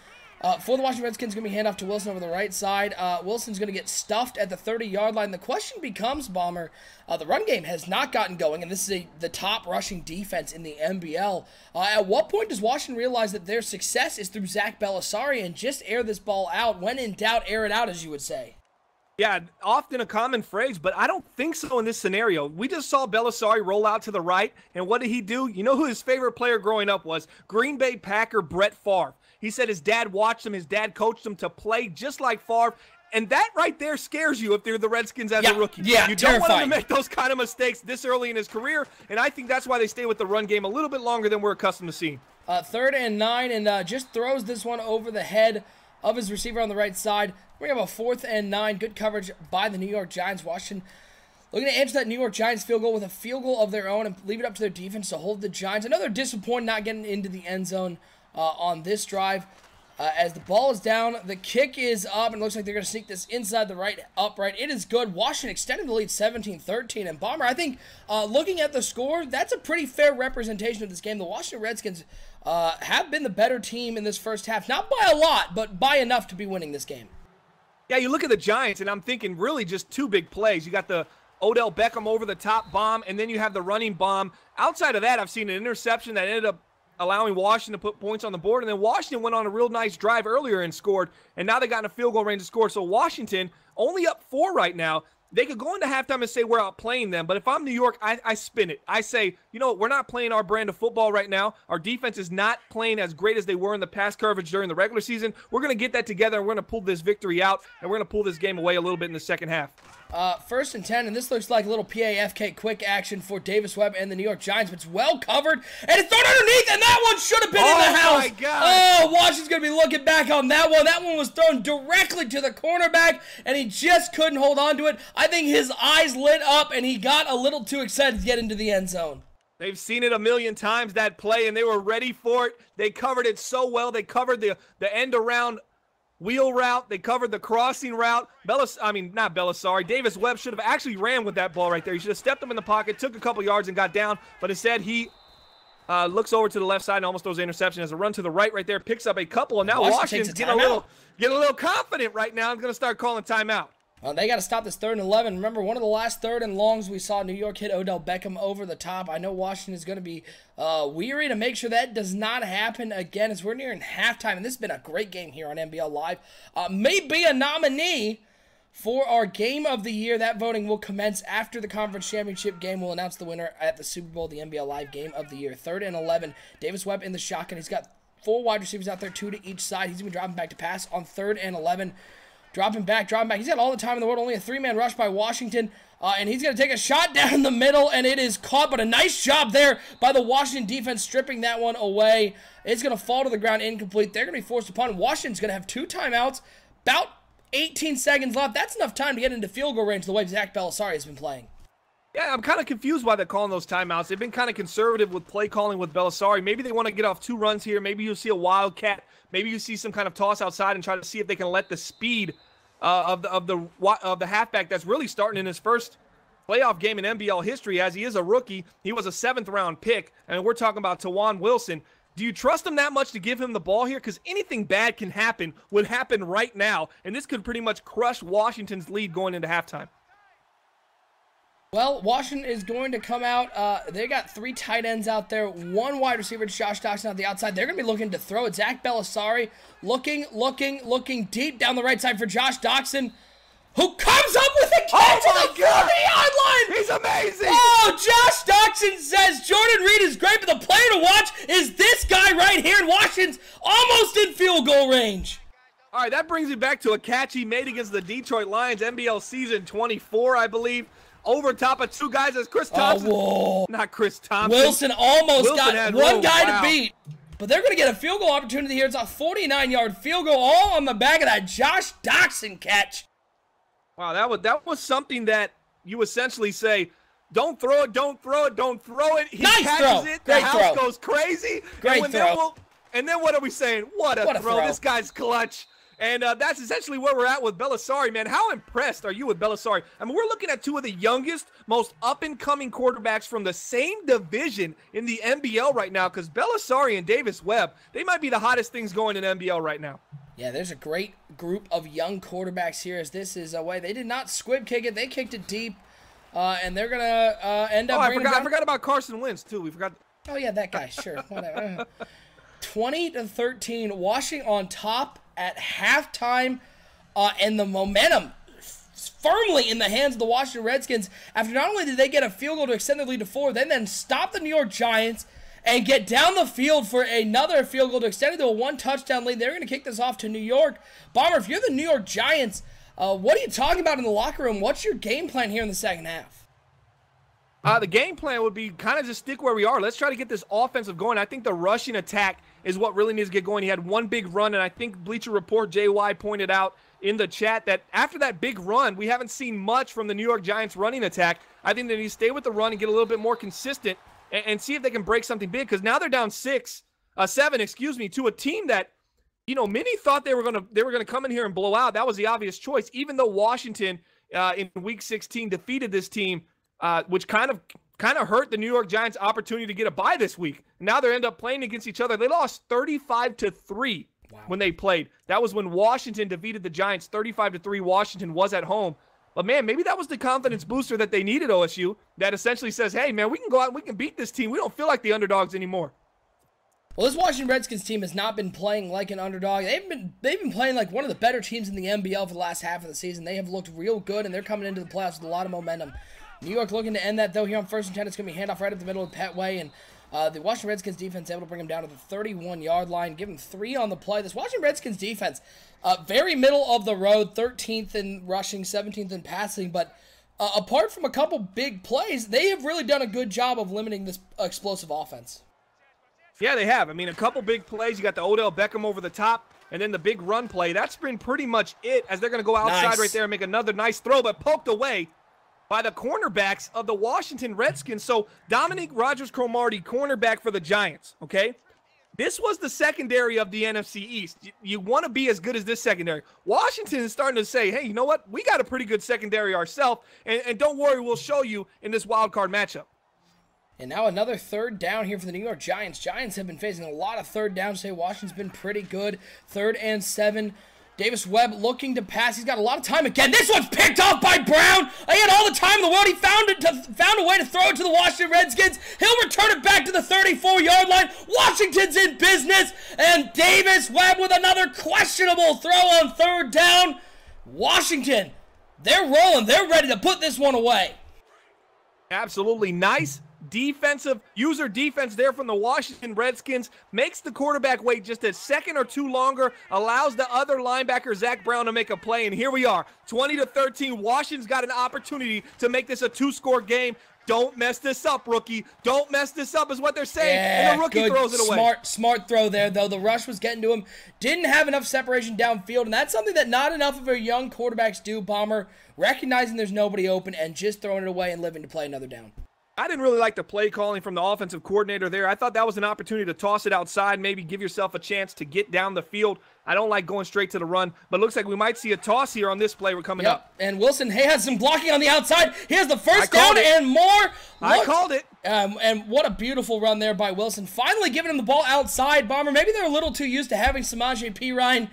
For the Washington Redskins, going to be handoff to Wilson over the right side. Wilson's going to get stuffed at the 30-yard line. The question becomes, Bomber, the run game has not gotten going, and this is the top rushing defense in the NBL. At what point does Washington realize that their success is through Zach Belisari and just air this ball out? When in doubt, air it out, as you would say. Yeah, often a common phrase, but I don't think so in this scenario. We just saw Belisari roll out to the right, and what did he do? You know who his favorite player growing up was? Green Bay Packer Brett Favre. He said his dad watched him, his dad coached him to play just like Favre, and that right there scares you if they're the Redskins as a rookie. Yeah, you don't want him to make those kind of mistakes this early in his career, and I think that's why they stay with the run game a little bit longer than we're accustomed to seeing. 3rd and 9, and just throws this one over the head of his receiver on the right side. We have a 4th and 9. Good coverage by the New York Giants. Washington looking to answer that New York Giants field goal with a field goal of their own and leave it up to their defense to hold the Giants. Another disappointment not getting into the end zone on this drive. As the ball is down, the kick is up, and it looks like they're going to sneak this inside the right upright. It is good. Washington extended the lead 17-13. And Bomber, I think, looking at the score, that's a pretty fair representation of this game. The Washington Redskins have been the better team in this first half. Not by a lot, but by enough to be winning this game. Yeah, you look at the Giants, and I'm thinking really just two big plays. You got the Odell Beckham over the top bomb, and then you have the running bomb. Outside of that, I've seen an interception that ended up allowing Washington to put points on the board, and then Washington went on a real nice drive earlier and scored, and now they got in a field goal range to score. So Washington only up 4 right now. They could go into halftime and say we're outplaying them, but if I'm New York, I spin it. I say, you know what, we're not playing our brand of football right now. Our defense is not playing as great as they were in the pass coverage during the regular season. We're going to get that together, and we're going to pull this victory out, and we're going to pull this game away a little bit in the second half. 1st and 10, and this looks like a little PAFK quick action for Davis Webb and the New York Giants, but it's well covered, and it's thrown underneath, and that one should have been in the house. Oh, my God. Oh, Washington's going to be looking back on that one. That one was thrown directly to the cornerback, and he just couldn't hold on to it. I think his eyes lit up, and he got a little too excited to get into the end zone. They've seen it a million times, that play, and they were ready for it. They covered it so well. They covered the end around wheel route. They covered the crossing route. Davis Webb should have actually ran with that ball right there. He should have stepped up in the pocket, took a couple yards, and got down. But instead, he looks over to the left side and almost throws an interception. As a run to the right there, picks up a couple. And now Washington's getting a little confident right now. I'm going to start calling timeout. They got to stop this 3rd and 11. Remember, one of the last 3rd and longs we saw New York hit Odell Beckham over the top. I know Washington is going to be weary to make sure that does not happen again as we're nearing halftime. And this has been a great game here on NBL Live. Maybe a nominee for our Game of the Year. That voting will commence after the conference championship game. We'll announce the winner at the Super Bowl, the NBL Live Game of the Year. 3rd and 11. Davis Webb in the shotgun. He's got 4 wide receivers out there, 2 to each side. He's going to be dropping back to pass on 3rd and 11. Dropping back. He's got all the time in the world. Only a 3-man rush by Washington. And he's going to take a shot down the middle, and it is caught. But a nice job there by the Washington defense stripping that one away. It's going to fall to the ground incomplete. They're going to be forced upon. Washington's going to have 2 timeouts. About 18 seconds left. That's enough time to get into field goal range the way Zach Belisari has been playing. Yeah, I'm kind of confused why they're calling those timeouts. They've been kind of conservative with play calling with Belisari. Maybe they want to get off 2 runs here. Maybe you'll see a wildcat. Maybe you see some kind of toss outside and try to see if they can let the speed of the halfback that's really starting in his first playoff game in NBL history, as he is a rookie. He was a 7th-round pick, and we're talking about Tawan Wilson. Do you trust him that much to give him the ball here? Because anything bad would happen right now, and this could pretty much crush Washington's lead going into halftime. Well, Washington is going to come out. They got 3 tight ends out there, 1 wide receiver, Josh Doxson on the outside. They're going to be looking to throw it. Zach Belisari looking deep down the right side for Josh Doxson, who comes up with a catch at the 40-yard line. He's amazing. Oh, Josh Doxson says Jordan Reed is great, but the player to watch is this guy right here. And Washington's almost in field goal range. All right, that brings me back to a catch he made against the Detroit Lions, NBL season 24, I believe. Over top of 2 guys as Chris Thompson. Not Chris Thompson. Wilson got one guy to beat. But they're going to get a field goal opportunity here. It's a 49-yard field goal all on the back of that Josh Doxson catch. Wow, that was something that you essentially say, don't throw it, don't throw it, don't throw it. He catches it. The house goes crazy. Great throw. And then what are we saying? What a throw. This guy's clutch. And that's essentially where we're at with Belisari, man. How impressed are you with Belisari? I mean, we're looking at 2 of the youngest, most up-and-coming quarterbacks from the same division in the NBL right now, because Belisari and Davis Webb, they might be the hottest things going in NBL right now. Yeah, there's a great group of young quarterbacks here as this is away. They did not squib kick it. They kicked it deep, and they're going to end up I forgot about Carson Wentz, too. We forgot. Oh, yeah, that guy. Sure. Whatever. 20-13, Washington on top at halftime, and the momentum firmly in the hands of the Washington Redskins after not only did they get a field goal to extend the lead to 4, then stop the New York Giants and get down the field for another field goal to extend it to a 1-touchdown lead. They're going to kick this off to New York. Bomber, if you're the New York Giants, what are you talking about in the locker room? What's your game plan here in the second half? The game plan would be kind of just stick where we are. Let's try to get this offensive going. I think the rushing attack is what really needs to get going. He had 1 big run, and I think Bleacher Report JY pointed out in the chat that after that big run, we haven't seen much from the New York Giants running attack. I think they need to stay with the run and get a little bit more consistent and see if they can break something big, because now they're down 7 to a team that You know, many thought they were gonna come in here and blow out. That was the obvious choice, even though Washington in Week 16 defeated this team, which kind of hurt the New York Giants' opportunity to get a bye this week. Now they end up playing against each other. They lost 35-3 when they played. That was when Washington defeated the Giants 35-3. Washington was at home. But, man, maybe that was the confidence booster that they needed, OSU, that essentially says, hey, man, we can go out and we can beat this team. We don't feel like the underdogs anymore. Well, this Washington Redskins team has not been playing like an underdog. They've been playing like one of the better teams in the NBL for the last half of the season. They have looked real good, and they're coming into the playoffs with a lot of momentum. New York looking to end that, though, here on 1st and 10. It's going to be handoff right up the middle of Petway, and the Washington Redskins defense able to bring him down to the 31-yard line, give him 3 on the play. This Washington Redskins defense, very middle of the road, 13th in rushing, 17th in passing, but apart from a couple big plays, they have really done a good job of limiting this explosive offense. Yeah, they have. I mean, a couple big plays. You got the Odell Beckham over the top, and then the big run play. That's been pretty much it, as they're going to go outside right there and make another nice throw, but poked away by the cornerbacks of the Washington Redskins. So Dominique Rodgers-Cromartie, cornerback for the Giants, okay? This was the secondary of the NFC East. You want to be as good as this secondary. Washington is starting to say, hey, you know what? We got a pretty good secondary ourselves, and don't worry, we'll show you in this wild card matchup. And now another 3rd down here for the New York Giants. Giants have been facing a lot of 3rd downs today. Washington's been pretty good. 3rd and 7. Davis Webb looking to pass. He's got a lot of time again. This one's picked off by Brown. He had all the time in the world. He found a way to throw it to the Washington Redskins. He'll return it back to the 34-yard line. Washington's in business. And Davis Webb with another questionable throw on 3rd down. Washington, they're rolling. They're ready to put this one away. Absolutely nice defensive user defense there from the Washington Redskins. Makes the quarterback wait just a second or two longer, allows the other linebacker, Zach Brown, to make a play, and here we are, 20-13. Washington's got an opportunity to make this a 2-score game. Don't mess this up, rookie. Don't mess this up is what they're saying, and the rookie throws it away. Smart throw there, though. The rush was getting to him. Didn't have enough separation downfield, and that's something that not enough of our young quarterbacks do, Bomber, recognizing there's nobody open and just throwing it away and living to play another down. I didn't really like the play calling from the offensive coordinator there. I thought that was an opportunity to toss it outside, maybe give yourself a chance to get down the field. I don't like going straight to the run, but it looks like we might see a toss here on this play we're coming up. And Wilson has some blocking on the outside. He has the first down and more. I called it. And what a beautiful run there by Wilson. Finally giving him the ball outside, Bomber. Maybe they're a little too used to having Samaje Perine,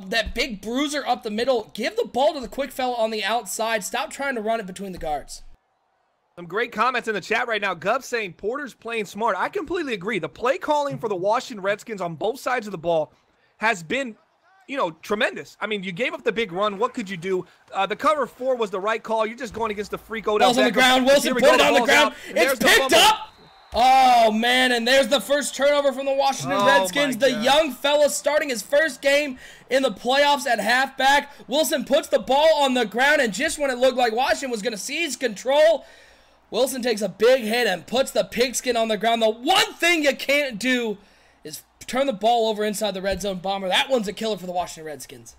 that big bruiser up the middle. Give the ball to the quick fella on the outside. Stop trying to run it between the guards. Some great comments in the chat right now. Gov saying Porter's playing smart. I completely agree. The play calling for the Washington Redskins on both sides of the ball has been, tremendous. I mean, you gave up the big run. What could you do? The cover 4 was the right call. You're just going against the freak Odell Beckham. Ball's on the ground. Wilson put it on the ground. It's picked up. Oh, man, and there's the first turnover from the Washington Redskins. The young fella starting his first game in the playoffs at halfback. Wilson puts the ball on the ground, and just when it looked like Washington was going to seize control, Wilson takes a big hit and puts the pigskin on the ground. The one thing you can't do is turn the ball over inside the red zone, Bomber. That one's a killer for the Washington Redskins.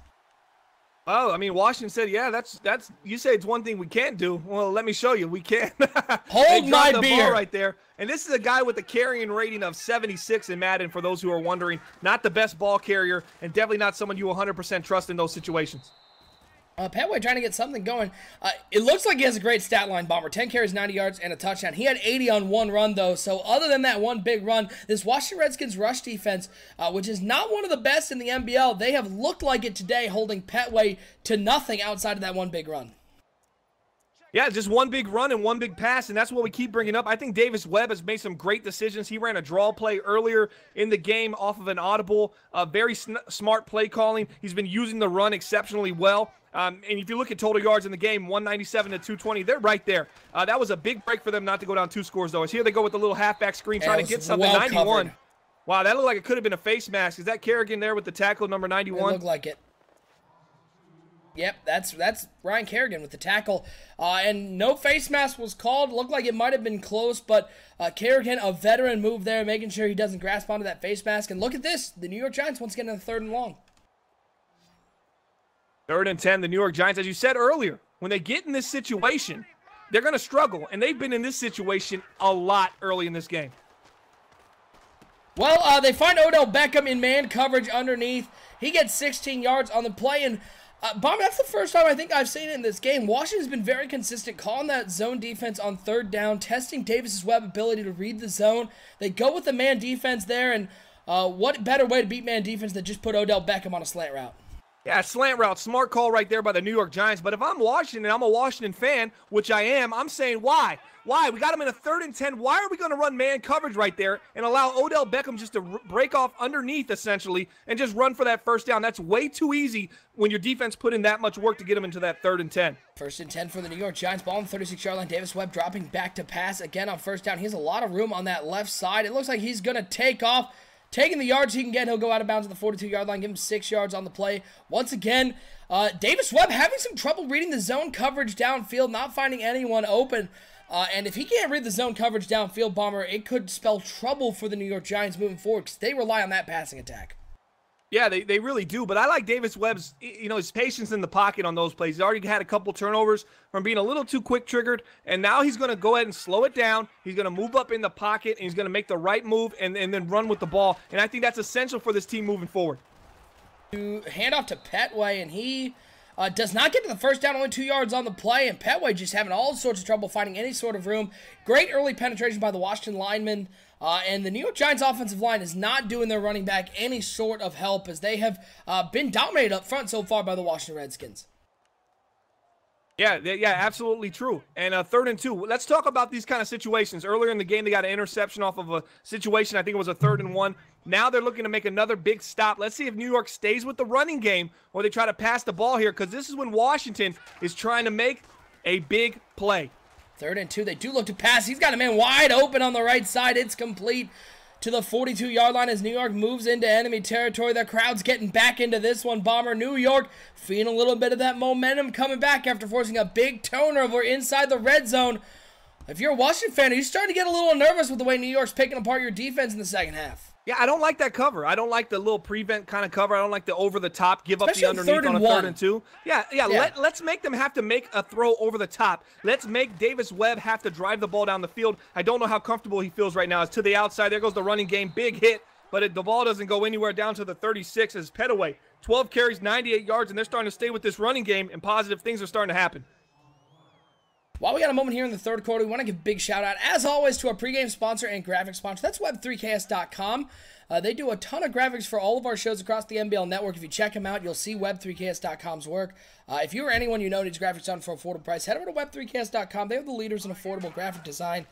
Oh, I mean, Washington said, yeah, that's you say it's one thing we can't do. Well, let me show you. We can. Hold my beer. Ball right there. And this is a guy with a carrying rating of 76 in Madden, for those who are wondering. Not the best ball carrier, and definitely not someone you 100% trust in those situations. Petway trying to get something going. It looks like he has a great stat line, Bomber. 10 carries, 90 yards, and a touchdown. He had 80 on one run, though. So other than that one big run, this Washington Redskins rush defense, which is not one of the best in the NBL, they have looked like it today, holding Petway to nothing outside of that one big run. Yeah, just one big run and one big pass, and that's what we keep bringing up. I think Davis Webb has made some great decisions. He ran a draw play earlier in the game off of an audible. Very smart play calling. He's been using the run exceptionally well. And if you look at total yards in the game, 197 to 220, they're right there. That was a big break for them not to go down 2 scores, though. As here they go with the little halfback screen trying to get something. 91. Covered. Wow, that looked like it could have been a face mask. Is that Kerrigan there with the tackle, number 91? It looked like it. Yep, that's Ryan Kerrigan with the tackle. And no face mask was called. Looked like it might have been close, but Kerrigan, a veteran move there, making sure he doesn't grasp onto that face mask. And look at this. The New York Giants once again in the 3rd and long. 3rd and 10, the New York Giants, as you said earlier, when they get in this situation, they're going to struggle. And they've been in this situation a lot early in this game. Well, they find Odell Beckham in man coverage underneath. He gets 16 yards on the play, and Bomb, that's the first time I think I've seen it in this game. Washington's been very consistent calling that zone defense on third down, testing Davis's Webb ability to read the zone. They go with the man defense there, and what better way to beat man defense than just put Odell Beckham on a slant route? Yeah, slant route, smart call right there by the New York Giants. But if I'm Washington, I'm a Washington fan, which I am, I'm saying why? Why? We got him in a 3rd and 10. Why are we going to run man coverage right there and allow Odell Beckham just to break off underneath, essentially, and just run for that first down? That's way too easy when your defense put in that much work to get him into that 3rd and 10. 1st and 10 for the New York Giants. Ball on the 36-yard line. Davis Webb dropping back to pass again on first down. He has a lot of room on that left side. It looks like he's going to take off. Taking the yards he can get, he'll go out of bounds at the 42-yard line, give him 6 yards on the play. Once again, Davis Webb having some trouble reading the zone coverage downfield, not finding anyone open. And if he can't read the zone coverage downfield, Bomber, it could spell trouble for the New York Giants moving forward because they rely on that passing attack. Yeah, they really do. But I like Davis Webb's, his patience in the pocket on those plays. He's already had a couple turnovers from being a little too quick-triggered, and now he's going to go ahead and slow it down. He's going to move up in the pocket, and he's going to make the right move and then run with the ball. And I think that's essential for this team moving forward. Hand off to Petway, and he does not get to the first down, only 2 yards on the play, and Petway just having all sorts of trouble finding any sort of room. Great early penetration by the Washington linemen, and the New York Giants offensive line is not doing their running back any sort of help as they have been dominated up front so far by the Washington Redskins. Yeah, absolutely true. And 3rd and 2. Let's talk about these kind of situations. Earlier in the game, they got an interception off of a situation. I think it was a 3rd and 1. Now they're looking to make another big stop. Let's see if New York stays with the running game or they try to pass the ball here, because this is when Washington is trying to make a big play. 3rd and 2. They do look to pass. He's got a man wide open on the right side. It's complete to the 42-yard line as New York moves into enemy territory. The crowd's getting back into this one, Bomber. New York feeling a little bit of that momentum coming back after forcing a big turnover inside the red zone. If you're a Washington fan, are you starting to get a little nervous with the way New York's picking apart your defense in the second half? Yeah, I don't like that cover. I don't like the little prevent kind of cover. I don't like the over-the-top, give up Especially the underneath on a 3rd and 2. Yeah. Let's make them have to make a throw over the top. Let's make Davis Webb have to drive the ball down the field. I don't know how comfortable he feels right now. It's to the outside. There goes the running game. Big hit, but the ball doesn't go anywhere down to the 36 as Petaway. 12 carries, 98 yards, and they're starting to stay with this running game, and positive things are starting to happen. While we got a moment here in the 3rd quarter, we want to give a big shout out, as always, to our pregame sponsor and graphics sponsor. That's web3ks.com. They do a ton of graphics for all of our shows across the NBL network. If you check them out, you'll see web3ks.com's work. If you or anyone you know needs graphics done for affordable price, head over to web3ks.com. They are the leaders in affordable graphic design.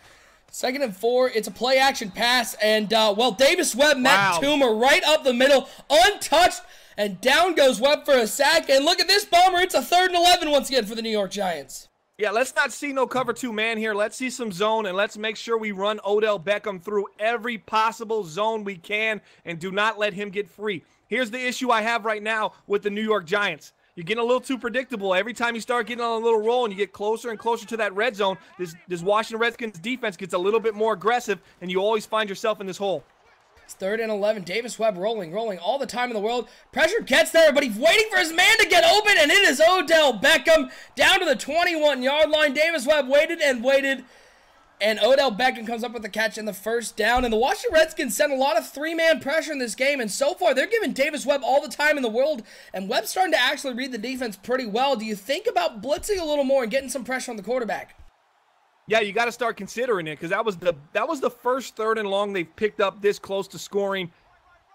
2nd and 4, it's a play-action pass, and, Davis Webb met Toomer right up the middle, untouched, and down goes Webb for a sack. And look at this, Bomber. It's a 3rd and 11 once again for the New York Giants. Yeah, let's not see no cover 2 man here. Let's see some zone, and let's make sure we run Odell Beckham through every possible zone we can and do not let him get free. Here's the issue I have right now with the New York Giants. You're getting a little too predictable. Every time you start getting on a little roll and you get closer and closer to that red zone, this Washington Redskins defense gets a little bit more aggressive, and you always find yourself in this hole. It's 3rd and 11. Davis Webb rolling all the time in the world. Pressure gets there, but he's waiting for his man to get open, and it is Odell Beckham down to the 21-yard line. Davis Webb waited and waited, and Odell Beckham comes up with the catch and the first down. And the Washington Redskins sent a lot of 3-man pressure in this game, and so far they're giving Davis Webb all the time in the world, and Webb's starting to actually read the defense pretty well. Do you think about blitzing a little more and getting some pressure on the quarterback? Yeah, you got to start considering it, because that was the first 3rd and long they've picked up this close to scoring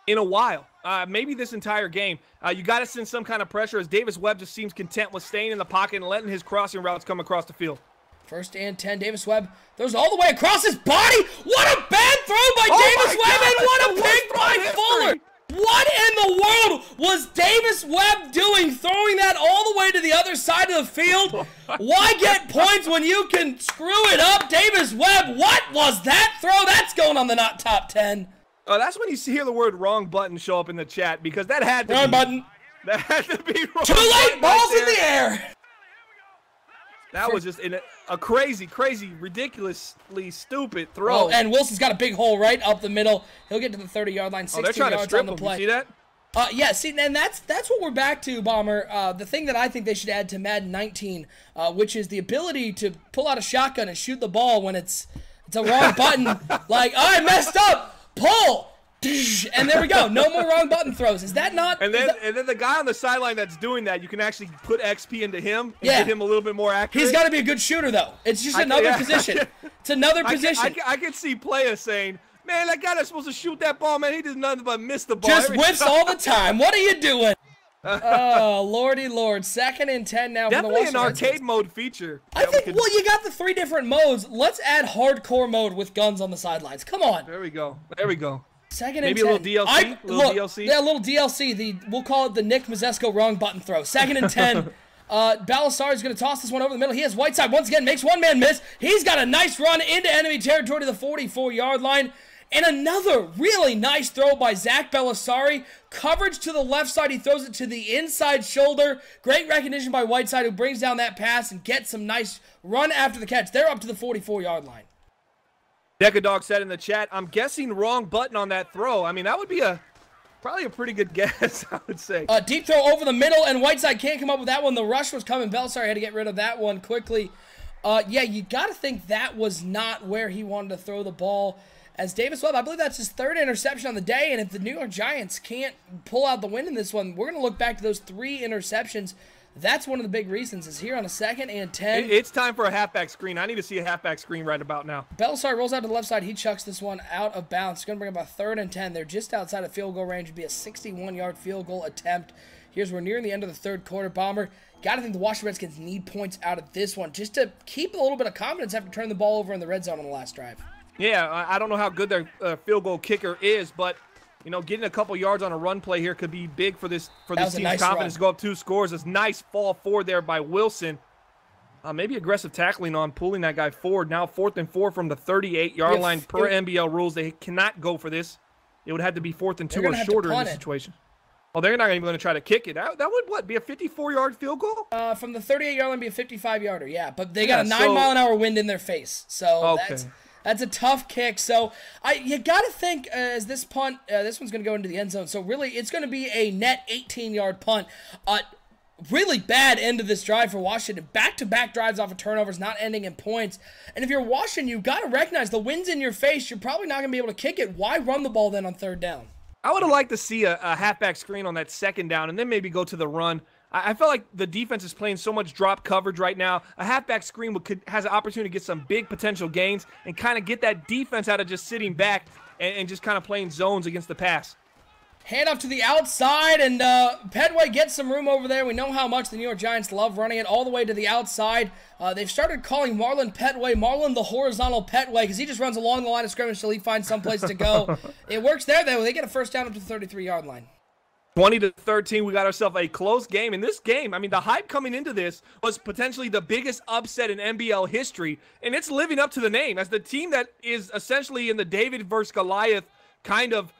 in a while, maybe this entire game. You got to send some kind of pressure as Davis Webb just seems content with staying in the pocket and letting his crossing routes come across the field. 1st and 10, Davis Webb throws all the way across his body. What a bad throw by Davis Webb, and what a pick by Fuller. What in the world was Davis Webb doing, throwing that all the way to the other side of the field? Why get points when you can screw it up? Davis Webb, what was that throw? That's going on the not top 10. Oh, that's when you hear the word wrong button show up in the chat, because that had to wrong button. That had to be wrong. Too late, balls in the air. That was just a crazy, ridiculously stupid throw. Oh, and Wilson's got a big hole right up the middle. He'll get to the 30-yard line, 16 they're trying yards to strip on the play. You see that? Yeah, see, and that's what we're back to, Bomber. The thing that I think they should add to Madden 19, which is the ability to pull out a shotgun and shoot the ball when it's a wrong button. Like, I messed up. Pull. And there we go. No more wrong button throws. Is that not? And then the guy on the sideline that's doing that, you can actually put XP into him and get him a little bit more accurate. He's got to be a good shooter, though. It's just another position. It's another position. I can see players saying, man, that guy that's supposed to shoot that ball, man, he does nothing but miss the ball. Just every whiffs time. all the time. What are you doing? Oh, lordy lord. 2nd and 10 now. Definitely for the an arcade mode feature. I think, well, you got the 3 different modes. Let's add hardcore mode with guns on the sidelines. Come on. There we go. There we go. 2nd and 10. Maybe a little DLC? DLC? Yeah, a little DLC. We'll call it the Nick Mazesco wrong button throw. 2nd and 10. Balasari's going to toss this one over the middle. He has Whiteside once again, makes one man miss. He's got a nice run into enemy territory to the 44-yard line. And another really nice throw by Zach Belisari. Coverage to the left side. He throws it to the inside shoulder. Great recognition by Whiteside, who brings down that pass and gets some nice run after the catch. They're up to the 44-yard line. Decadog said in the chat, I'm guessing wrong button on that throw. I mean, that would be probably a pretty good guess, I would say. Deep throw over the middle, and Whiteside can't come up with that one. The rush was coming. Belisari had to get rid of that one quickly. Yeah, you got to think that was not where he wanted to throw the ball. As Davis Webb, I believe that's his 3rd interception on the day, and if the New York Giants can't pull out the win in this one, we're going to look back to those 3 interceptions. That's one of the big reasons, is here on a 2nd and 10. It's time for a halfback screen. I need to see a halfback screen right about now. Belisari rolls out to the left side. He chucks this one out of bounds. It's going to bring up a 3rd and 10. They're just outside of field goal range. It'd be a 61-yard field goal attempt. We're nearing the end of the 3rd quarter. Bomber, got to think the Washington Redskins need points out of this one just to keep a little bit of confidence after turning the ball over in the red zone on the last drive. Yeah, I don't know how good their field goal kicker is, but you know, getting a couple yards on a run play here could be big for this team's nice confidence run. to go up 2 scores. It's nice fall forward there by Wilson. Maybe aggressive tackling on pulling that guy forward. Now 4th and 4 from the 38-yard line per NBL rules. They cannot go for this. It would have to be 4th and 2 or shorter in this situation. Oh, they're not even going to try to kick it. That would, what, be a 54-yard field goal? From the 38-yard line, be a 55-yarder, yeah. But they got a 9-mile-an-hour wind in their face. So that's a tough kick. So you got to think as this punt, this one's going to go into the end zone. So really, it's going to be a net 18-yard punt. Really bad end of this drive for Washington. Back-to-back drives off of turnovers, not ending in points. And if you're Washington, you've got to recognize the wind's in your face. You're probably not going to be able to kick it. Why run the ball then on 3rd down? I would have liked to see a halfback screen on that 2nd down and then maybe go to the run. I felt like the defense is playing so much drop coverage right now. A halfback screen has an opportunity to get some big potential gains and kind of get that defense out of just sitting back and just kind of playing zones against the pass. Hand off to the outside, and Petway gets some room over there. We know how much the New York Giants love running it all the way to the outside. They've started calling Marlon Petway, Marlon the horizontal Petway, because he just runs along the line of scrimmage till he finds some place to go. It works there, though. They get a 1st down up to the 33-yard line. 20-13, we got ourselves a close game. In this game, I mean, the hype coming into this was potentially the biggest upset in NBL history, and it's living up to the name. As the team that is essentially in the David versus Goliath kind of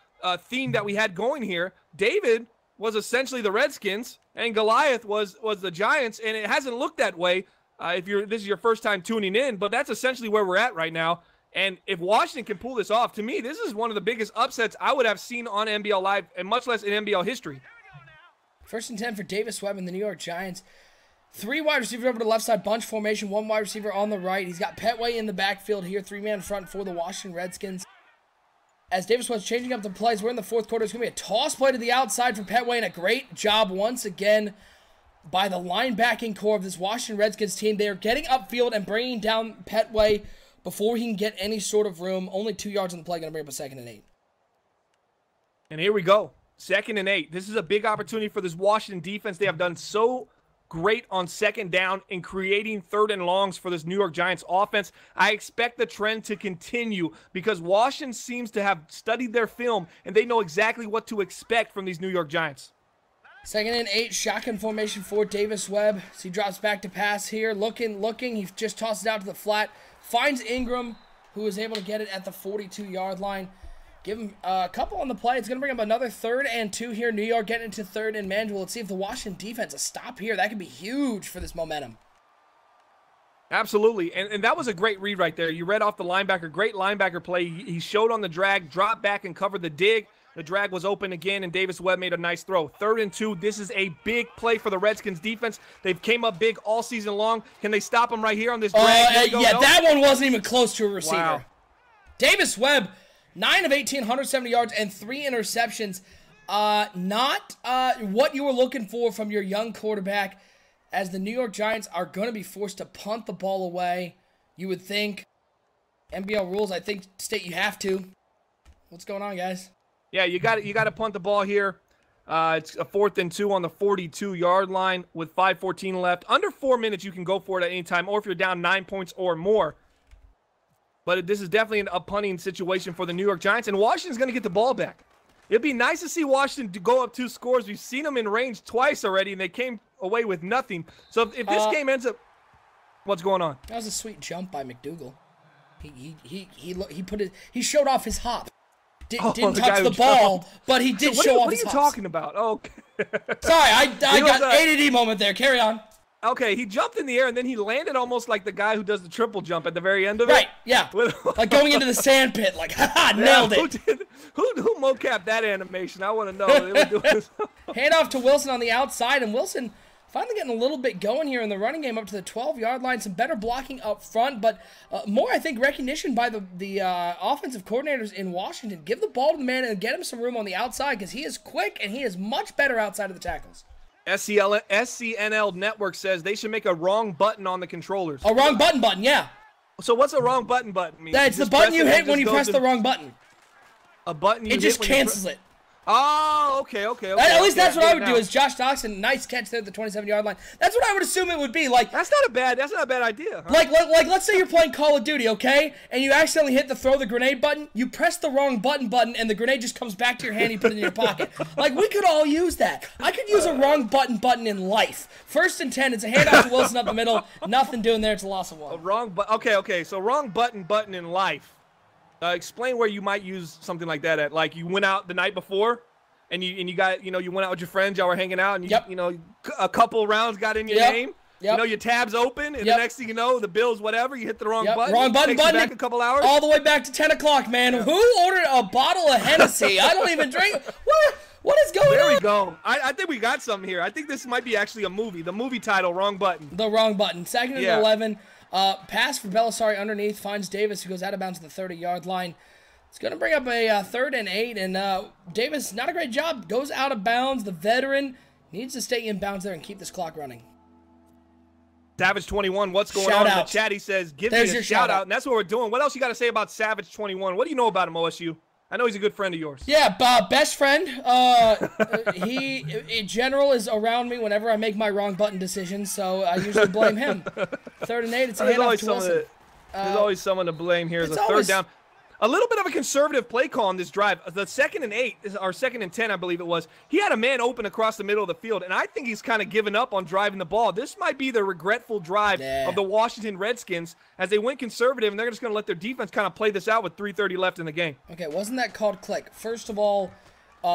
theme that we had going here, David was essentially the Redskins, and Goliath was the Giants, and it hasn't looked that way if this is your first time tuning in, but that's essentially where we're at right now. And if Washington can pull this off, to me, this is one of the biggest upsets I would have seen on NBL Live, and much less in NBL history. 1st and 10 for Davis Webb and the New York Giants. 3 wide receivers over to the left side, bunch formation, 1 wide receiver on the right. He's got Petway in the backfield here, 3-man front for the Washington Redskins. As Davis was changing up the plays, we're in the 4th quarter. It's going to be a toss play to the outside for Petway, and a great job once again by the linebacking core of this Washington Redskins team. They are getting upfield and bringing down Petway before he can get any sort of room. Only 2 yards on the play, going to bring up a 2nd and 8. And here we go. 2nd and 8. This is a big opportunity for this Washington defense. They have done so great on 2nd down in creating 3rd and longs for this New York Giants offense. I expect the trend to continue because Washington seems to have studied their film and they know exactly what to expect from these New York Giants. 2nd and 8, shotgun formation for Davis Webb. So he drops back to pass here, looking. He just tosses it out to the flat, finds Ingram, who is able to get it at the 42-yard line. Give him a couple on the play. It's going to bring up another 3rd and 2 here. New York getting into 3rd and manual. Let's see if the Washington defense, a stop here. That could be huge for this momentum. Absolutely, and that was a great read right there. You read off the linebacker, great linebacker play. He showed on the drag, dropped back and covered the dig. The drag was open again, and Davis Webb made a nice throw. 3rd and 2. This is a big play for the Redskins defense. They've came up big all season long. Can they stop them right here on this drag? Yeah, that one wasn't even close to a receiver. Wow. Davis Webb 9 of 18, 170 yards, and 3 interceptions. Not what you were looking for from your young quarterback, as the New York Giants are going to be forced to punt the ball away. You would think. NBL rules, I think, state you have to. What's going on, guys? Yeah, you got to punt the ball here. It's a 4th and 2 on the 42-yard line with 5:14 left. Under 4 minutes, you can go for it at any time, or if you're down 9 points or more. But this is definitely a punting situation for the New York Giants, and Washington's going to get the ball back. It'd be nice to see Washington go up 2 scores. We've seen them in range twice already, and they came away with nothing. So if this game ends up, what's going on? That was a sweet jump by McDougal. He showed off his hop. Didn't touch the ball, but he did show off his hops. What are you talking about? Okay. Sorry, I got ADD moment there. Carry on. Okay, he jumped in the air, and then he landed almost like the guy who does the triple jump at the very end of it. Right, yeah. Like going into the sand pit. Like, haha, nailed it. Who mocapped that animation? I want to know. They were doing Hand off to Wilson on the outside, and Wilson finally getting a little bit going here in the running game up to the 12-yard line. Some better blocking up front, but more, I think, recognition by the offensive coordinators in Washington. Give the ball to the man and get him some room on the outside, because he is quick and he is much better outside of the tackles. SCNL Network says they should make a wrong button on the controllers. A wrong button, yeah. So what's a wrong button mean? That's the button you hit when you press the wrong button. A button you hit it just cancels it. Oh, okay. At least that's what I would do. Is Josh Doxson, nice catch there at the 27-yard line. That's what I would assume it would be. Like that's not a bad idea. Huh? Like let's say you're playing Call of Duty, okay, and you accidentally hit the throw the grenade button. You press the wrong button, and the grenade just comes back to your hand. You put it in your pocket. Like we could all use that. I could use a wrong button in life. 1st and 10. It's a handoff to Wilson up the middle. Nothing doing there. It's a loss of 1. Okay. So wrong button in life. Explain where you might use something like that at. Like you went out the night before, and you got you went out with your friends, y'all were hanging out, and a couple rounds got in your name. Your tabs open, and the next thing you know, the Bills, whatever, you hit the wrong button. Wrong button. Back a couple hours. All the way back to 10 o'clock, man. Who ordered a bottle of Hennessy? I don't even drink. What is going on? There we go. I think we got something here. I think this might be actually a movie. The movie title, Wrong Button. The wrong button. 2nd and 11. Pass for Belisari underneath. Finds Davis, who goes out of bounds at the 30-yard line. It's going to bring up a 3rd and 8, and Davis, not a great job, goes out of bounds. The veteran needs to stay in bounds there and keep this clock running. Savage 21, what's going on in the chat? He says, give me a shout out, and that's what we're doing. What else you got to say about Savage 21? What do you know about him, OSU? I know he's a good friend of yours. Yeah, best friend. He, in general, is around me whenever I make my wrong button decisions, so I usually blame him. 3rd and 8, it's a handoff to Wilson. There's always someone to blame here. It's a 3rd down. A little bit of a conservative play call on this drive. The 2nd and 8, or 2nd and 10, I believe it was. He had a man open across the middle of the field, and I think he's kind of given up on driving the ball. This might be the regretful drive of the Washington Redskins as they went conservative, and they're just going to let their defense kind of play this out with 3:30 left in the game. Okay, wasn't that called click? First of all,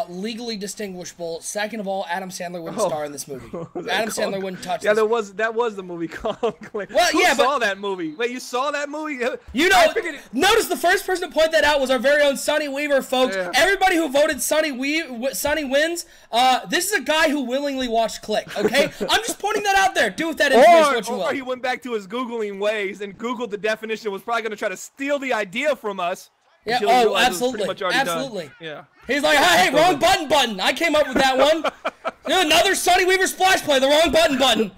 legally distinguishable. Second of all, Adam Sandler wouldn't star in this movie. Adam Sandler wouldn't touch this. Yeah, that was the movie called Click. Well, Who saw that movie? Wait, you saw that movie? Notice the first person to point that out was our very own Sonny Weaver, folks. Yeah. Everybody who voted Sonny wins. This is a guy who willingly watched Click, okay? I'm just pointing that out there. Do with that information what you will. Or he went back to his Googling ways and Googled the definition, was probably going to try to steal the idea from us. Yeah, absolutely. Absolutely. Yeah. He's like, hey, wrong button. I came up with that one. Another Sonny Weaver splash play, the wrong button.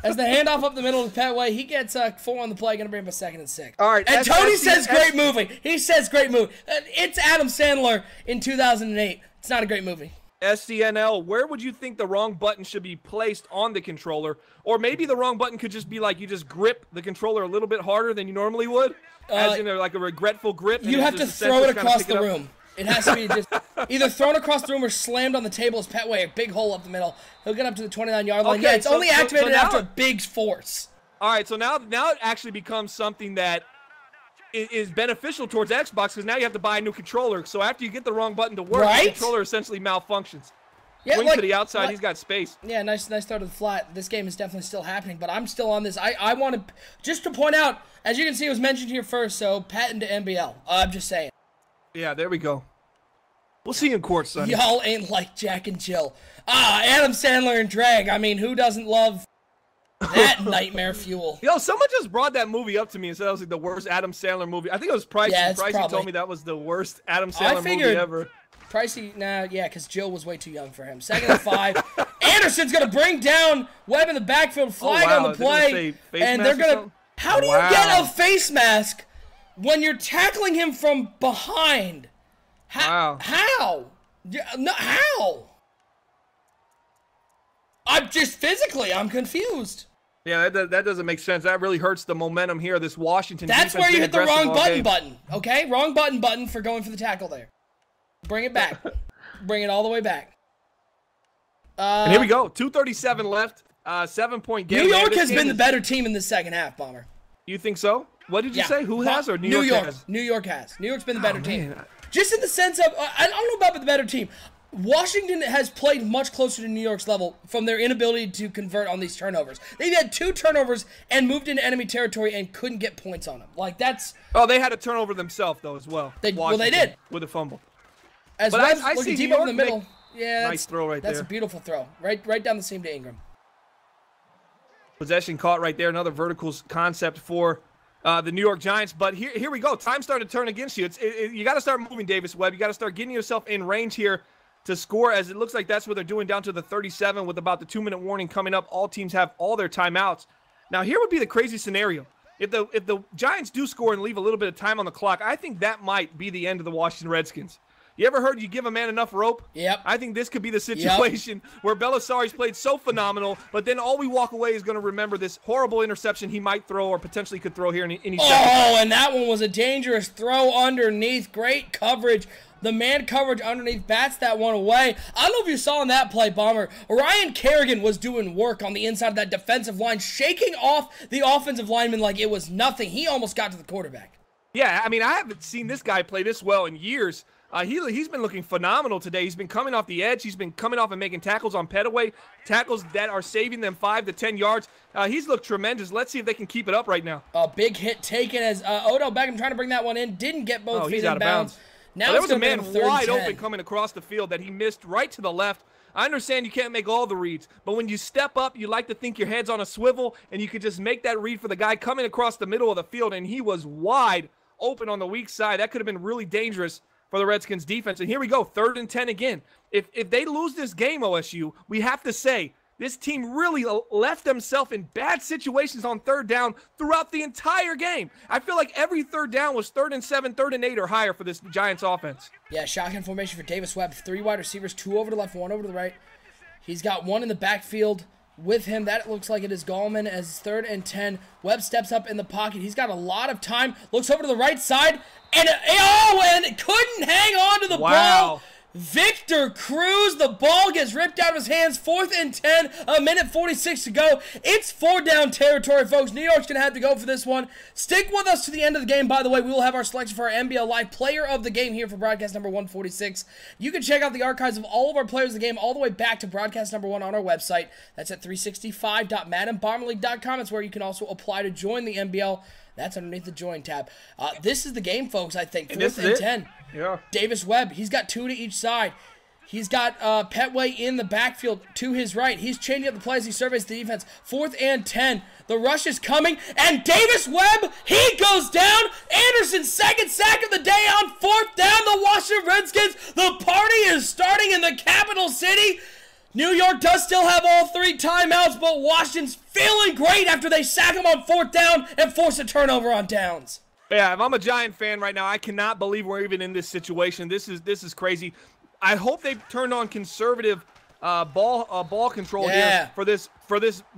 As the handoff up the middle of Petway, he gets 4 on the play, going to bring him a 2nd and 6. All right. And Tony says great movie. He says great movie. It's Adam Sandler in 2008. It's not a great movie. SCNL, where would you think the wrong button should be placed on the controller? Or maybe the wrong button could just be like you just grip the controller a little bit harder than you normally would? As in like a regretful grip? You have to throw it across the room. It has to be just either thrown across the room or slammed on the table as Petway, a big hole up the middle. He'll get up to the 29-yard line. Yeah, it's only activated after a big force. All right, so now it actually becomes something that is beneficial towards Xbox, because now you have to buy a new controller. So after you get the wrong button to work, the controller essentially malfunctions. Yeah, Swing to the outside, he's got space. Yeah, nice throw to the flat. This game is definitely still happening, but I'm still on this. I want to, just to point out, as you can see, it was mentioned here first, so patent to NBL. I'm just saying. Yeah, there we go. We'll see you in court, Sonny. Y'all ain't like Jack and Jill. Adam Sandler and drag. I mean, who doesn't love That nightmare fuel. Yo, someone just brought that movie up to me and said that was like the worst Adam Sandler movie. I think it was Pricey. Yeah, it's Pricey probably told me that was the worst Adam Sandler movie ever. Pricey, nah, yeah, because Jill was way too young for him. 2nd and 5. Anderson's going to bring down Webb in the backfield, flag on the play. And they're going to... How do you get a face mask when you're tackling him from behind? How? No, how? I'm just physically, I'm confused. Yeah, that doesn't make sense. That really hurts the momentum here. This Washington That's defense where you hit the wrong button, okay? Wrong button for going for the tackle there. Bring it back. Bring it all the way back. And here we go. 2:37 left. 7-point game. New York has been the better team in the second half, Bomber. You think so? What did you say? Who has or New York has? New York has. New York's been the better team. Just in the sense of, I don't know about the better team. Washington has played much closer to New York's level from their inability to convert on these turnovers. They've had 2 turnovers and moved into enemy territory and couldn't get points on them. Like, that's... Oh, they had a turnover themselves, though, as well. They did. With a fumble. As but well, I see deep New York over the middle. Yeah, nice throw right there. That's a beautiful throw. Right down the seam to Ingram. Possession caught right there. Another vertical concept for the New York Giants. But here we go. Time started to turn against you. You got to start moving, Davis Webb. You got to start getting yourself in range here to score, as it looks like that's what they're doing down to the 37 with about the 2-minute warning coming up. All teams have all their timeouts. Now, here would be the crazy scenario. If the Giants do score and leave a little bit of time on the clock, I think that might be the end of the Washington Redskins. You ever heard you give a man enough rope? Yep. I think this could be the situation where Belisari's played so phenomenal, but then all we walk away is going to remember this horrible interception he might throw or potentially could throw here in any second. Oh, and that one was a dangerous throw underneath. Great coverage. The man coverage underneath bats that one away. I don't know if you saw in that play, Bomber. Ryan Kerrigan was doing work on the inside of that defensive line, shaking off the offensive lineman like it was nothing. He almost got to the quarterback. Yeah, I mean, I haven't seen this guy play this well in years. He's been looking phenomenal today. He's been coming off the edge. He's been coming off and making tackles on Petaway, tackles that are saving them 5 to 10 yards. He's looked tremendous. Let's see if they can keep it up right now. A big hit taken as Odell Beckham trying to bring that one in. Didn't get both feet in bounds. Now there was a man wide open coming across the field that he missed right to the left. I understand you can't make all the reads, but when you step up, you like to think your head's on a swivel, and you could just make that read for the guy coming across the middle of the field, and he was wide open on the weak side. That could have been really dangerous for the Redskins defense. And here we go, 3rd and 10 again. If they lose this game, OSU, we have to say this team really left themselves in bad situations on 3rd down throughout the entire game. I feel like every 3rd down was 3rd and 7, 3rd and 8 or higher for this Giants offense. Yeah, shotgun formation for Davis Webb. 3 wide receivers, 2 over to the left, 1 over to the right. He's got 1 in the backfield with him. That looks like it is Gallman as 3rd and 10. Webb steps up in the pocket. He's got a lot of time. Looks over to the right side. And couldn't hang on to the ball. Victor Cruz, the ball gets ripped out of his hands. 4th and 10, 1:46 to go. It's 4-down territory, folks. New York's going to have to go for this one. Stick with us to the end of the game. By the way, we will have our selection for our NBL Live Player of the Game here for broadcast number 146. You can check out the archives of all of our players of the game all the way back to broadcast number 1 on our website. That's at 365.maddenbomberleague.com. It's where you can also apply to join the NBL. That's underneath the join tab. This is the game, folks, I think. 4th and 10. Yeah. Davis Webb, he's got 2 to each side. He's got Petway in the backfield to his right. He's changing up the plays. He surveys the defense. 4th and 10. The rush is coming. And Davis Webb, he goes down. Anderson's 2nd sack of the day on 4th down. The Washington Redskins. The party is starting in the capital city. New York does still have all 3 timeouts, but Washington's feeling great after they sack him on 4th down and force a turnover on downs. Yeah, if I'm a Giant fan right now, I cannot believe we're even in this situation. This is crazy. I hope they've turned on conservative ball control here for this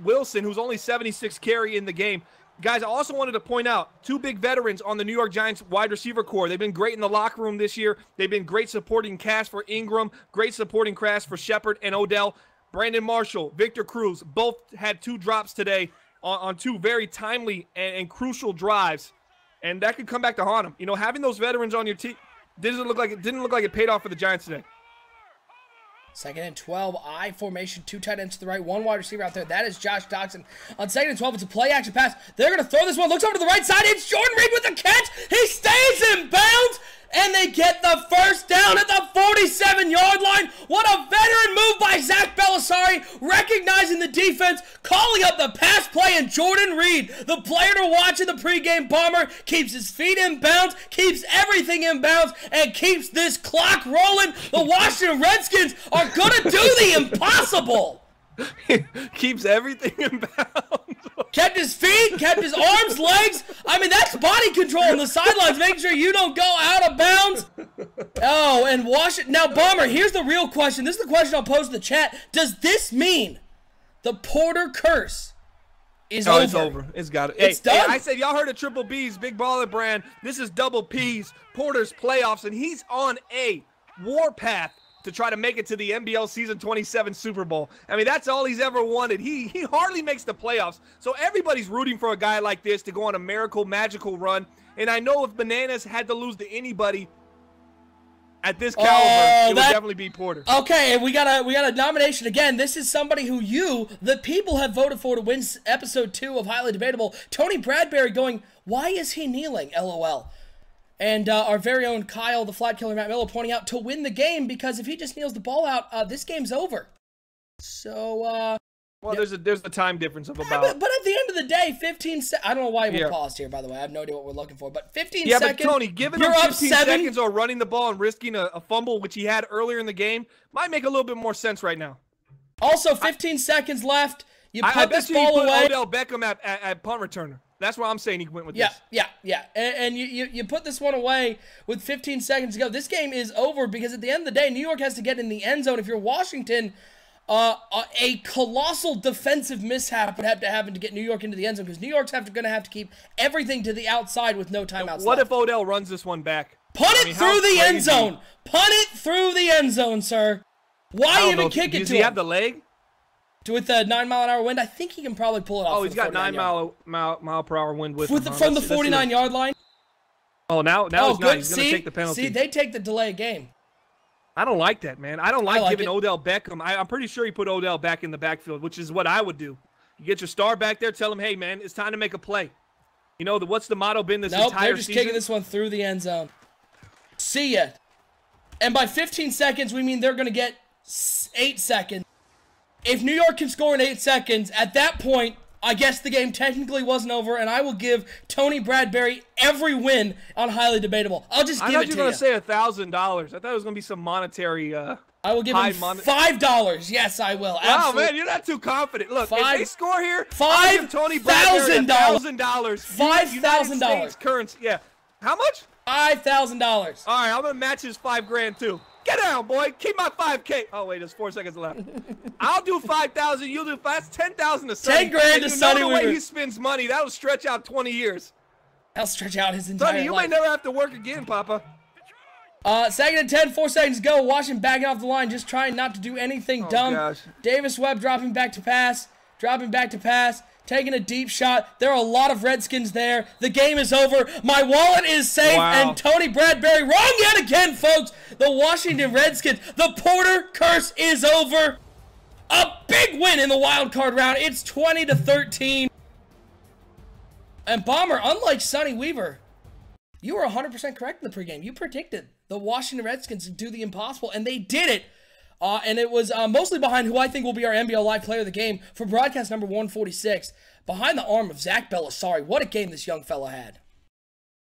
Wilson, who's only 76 carry in the game. Guys, I also wanted to point out 2 big veterans on the New York Giants wide receiver core. They've been great in the locker room this year. They've been great supporting cast for Ingram, great supporting cast for Shepard and Odell. Brandon Marshall, Victor Cruz, both had 2 drops today on 2 very timely and crucial drives. And that could come back to haunt them. You know, having those veterans on your team didn't look like it paid off for the Giants today. 2nd and 12, I formation, 2 tight ends to the right, 1 wide receiver out there. That is Josh Doxson. On 2nd and 12, it's a play action pass. They're going to throw this one. Looks over to the right side. It's Jordan Reed with the catch. He stays in bounds. and they get the first down at the 47-yard line. What a veteran move by Zach Belisari, recognizing the defense, calling up the pass play, and Jordan Reed, the player to watch in the pregame, Bomber, keeps his feet in bounds, keeps everything in bounds, and keeps this clock rolling. The Washington Redskins are going to do the impossible. Keeps everything in bounds. Kept his feet, kept his arms, legs. I mean, that's body control on the sidelines, making sure you don't go out of bounds. Oh, and Washington. Now, Bomber, here's the real question. This is the question I'll pose in the chat. Does this mean the Porter curse is over? It's over. It's got it. It's done. Hey, I said, y'all heard of Triple B's, Big Baller Brand. This is Double P's, Porter's playoffs, and he's on a warpath to try to make it to the NBL Season 27 Super Bowl. I mean, that's all he's ever wanted. He hardly makes the playoffs. So everybody's rooting for a guy like this to go on a miracle, magical run. And I know if Bananas had to lose to anybody at this caliber, it would definitely be Porter. Okay, and we got a nomination again. This is somebody who the people, have voted for to win episode 2 of Highly Debatable. Tony Bradbury going, why is he kneeling? LOL. And our very own Kyle, the Flat Killer Matt Miller, pointing out to win the game, because if he just kneels the ball out, this game's over. So, well, there's a time difference of about. But at the end of the day, 15 seconds. I don't know why we paused here, by the way. I have no idea what we're looking for. But 15 seconds. Yeah, but Tony, giving him 15 seconds or running the ball and risking a fumble, which he had earlier in the game, might make a little bit more sense right now. Also, 15 seconds left. You put I this bet ball you away. Odell Beckham at punt returner. That's why I'm saying he went with this. Yeah. And you put this one away with 15 seconds to go. This game is over because at the end of the day, New York has to get in the end zone. If you're Washington, a colossal defensive mishap would have to happen to get New York into the end zone, because New York's going to have to keep everything to the outside with no timeouts left. What if Odell runs this one back? Punt it through the end zone. Punt it through the end zone, sir. Why even kick it to him? Does he have the leg? With a 9-mile-an-hour wind, I think he can probably pull it off. Oh, he's got 9 mile per hour wind with him. From the 49-yard line. Oh, now he's not. He's going to take the penalty. See, they take the delay game. I don't like that, man. I don't like giving Odell Beckham. I'm pretty sure he put Odell back in the backfield, which is what I would do. You get your star back there, tell him, hey, man, it's time to make a play. You know, what's the motto been this entire season? They're just kicking this one through the end zone. See ya. And by 15 seconds, we mean they're going to get 8 seconds. If New York can score in 8 seconds, at that point, I guess the game technically wasn't over, and I will give Tony Bradbury every win on Highly Debatable. I'll just give it to you. I thought you were going to say $1,000. I thought it was going to be some monetary. I will give him $5. Yes, I will. Wow, man, you're not too confident. Look, if they score here, I'll give Tony Bradbury $1,000. $5,000 currency. Yeah. How much? $5,000. All right, I'm going to match his $5,000 too. Get down, boy. Keep my 5K. Oh, wait, there's 4 seconds left. I'll do 5,000. You'll do 5. That's 10,000 to Sonny. 10 grand to Sonny. The way he spends money, that'll stretch out 20 years. That'll stretch out his entire life. Sonny, you may never have to work again, Papa. Second and 10, 4 seconds to go. Washington backing off the line, just trying not to do anything dumb. Gosh. Davis Webb dropping back to pass. Taking a deep shot. There are a lot of Redskins there. The game is over. My wallet is safe. Wow. And Tony Bradbury, wrong yet again, folks. The Washington Redskins, the Porter curse is over. A big win in the wild card round. It's 20-13. And Bomber, unlike Sonny Weaver, you were 100% correct in the pregame. You predicted the Washington Redskins to do the impossible, and they did it. And it was mostly behind who I think will be our NBL Live Player of the Game for broadcast number 146. Behind the arm of Zach Belisari. What a game this young fella had.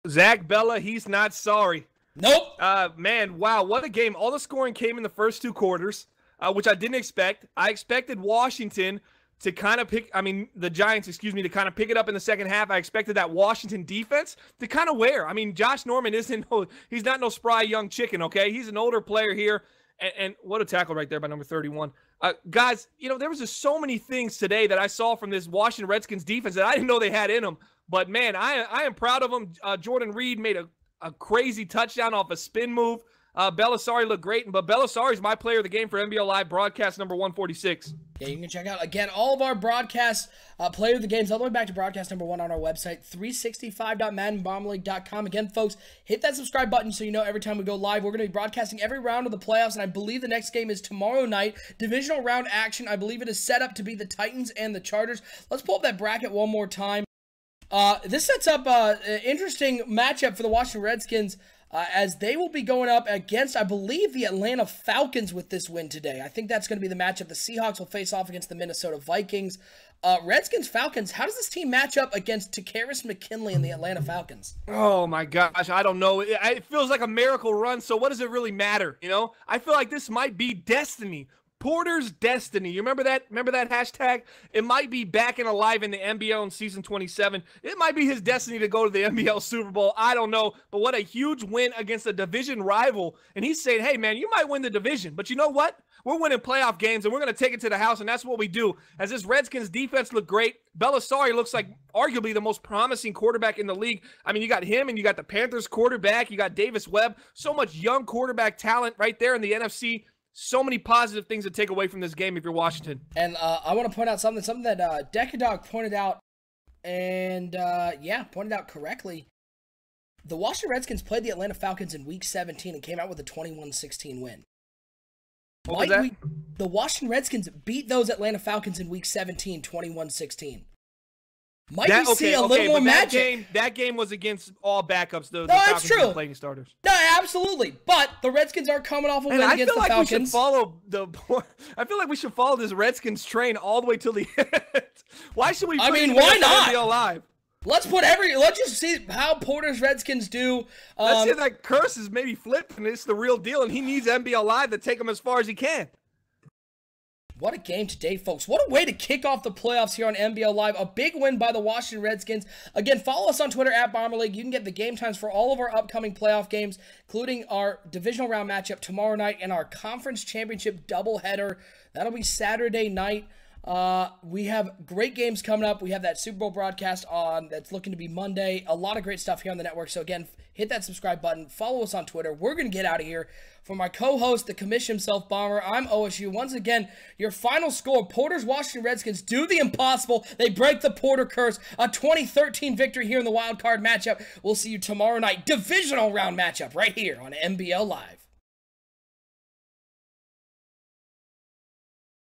Zach Bella, he's not sorry. Nope. Man, wow, what a game. All the scoring came in the first 2 quarters, which I didn't expect. I expected Washington to kind of the Giants, to kind of pick it up in the second half. I expected that Washington defense to kind of wear. I mean, Josh Norman he's not no spry young chicken, okay? He's an older player here. And what a tackle right there by number 31. Guys, you know, there was just so many things today that I saw from this Washington Redskins defense that I didn't know they had in them. But, man, I am proud of them. Jordan Reed made a crazy touchdown off a spin move. Belisari looked great, but Belisari is my player of the game for NBL Live broadcast number 146. Yeah, you can check out, again, all of our broadcast player of the games all the way back to broadcast number 1 on our website, 365.maddenbomberleague.com. Again, folks, hit that subscribe button so you know every time we go live. We're going to be broadcasting every round of the playoffs, and I believe the next game is tomorrow night. Divisional round action. I believe it is set up to be the Titans and the Chargers. Let's pull up that bracket one more time. This sets up an interesting matchup for the Washington Redskins as they will be going up against, I believe, the Atlanta Falcons with this win today. I think that's going to be the matchup. The Seahawks will face off against the Minnesota Vikings. Redskins, Falcons, how does this team match up against Takaris McKinley and the Atlanta Falcons? Oh, my gosh. I don't know. It feels like a miracle run, so what does it really matter? I feel like this might be destiny. Porter's destiny. You remember that? Remember that hashtag? It might be back and alive in the NBL in season 27. It might be his destiny to go to the NBL Super Bowl. I don't know. But what a huge win against a division rival. And he's saying, hey, man, you might win the division. But you know what? We're winning playoff games, and we're going to take it to the house, and that's what we do. As this Redskins defense looked great, Belisari looks like arguably the most promising quarterback in the league. I mean, you got him, and you got the Panthers quarterback. You got Davis Webb. So much young quarterback talent right there in the NFC. So many positive things to take away from this game if you're Washington. And I want to point out something that Decadog pointed out, and pointed out correctly. The Washington Redskins played the Atlanta Falcons in Week 17 and came out with a 21-16 win. What was that? The Washington Redskins beat those Atlanta Falcons in Week 17, 21-16. Might we see a little more magic? That game was against all backups. The no, Falcons it's true. Playing starters. No, absolutely. But the Redskins are coming off a win against the Falcons. I feel like we should follow this Redskins train all the way till the end. Why should we? Why not? Alive? Let's just see how Porter's Redskins do. Let's see if that curse is maybe flipped and it's the real deal, and he needs NBL Live to take him as far as he can. What a game today, folks. What a way to kick off the playoffs here on NBL Live. A big win by the Washington Redskins. Again, follow us on Twitter at Bomber League. You can get the game times for all of our upcoming playoff games, including our divisional round matchup tomorrow night and our conference championship doubleheader. That'll be Saturday night. We have great games coming up. We have that Super Bowl broadcast on that's looking to be Monday. A lot of great stuff here on the network. So again, hit that subscribe button. Follow us on Twitter. We're going to get out of here. For my co-host, the commish himself, Bomber, I'm OSU. Once again, your final score, Porter's Washington Redskins do the impossible. They break the Porter curse. A 2013 victory here in the wild card matchup. We'll see you tomorrow night. Divisional round matchup right here on NBL Live.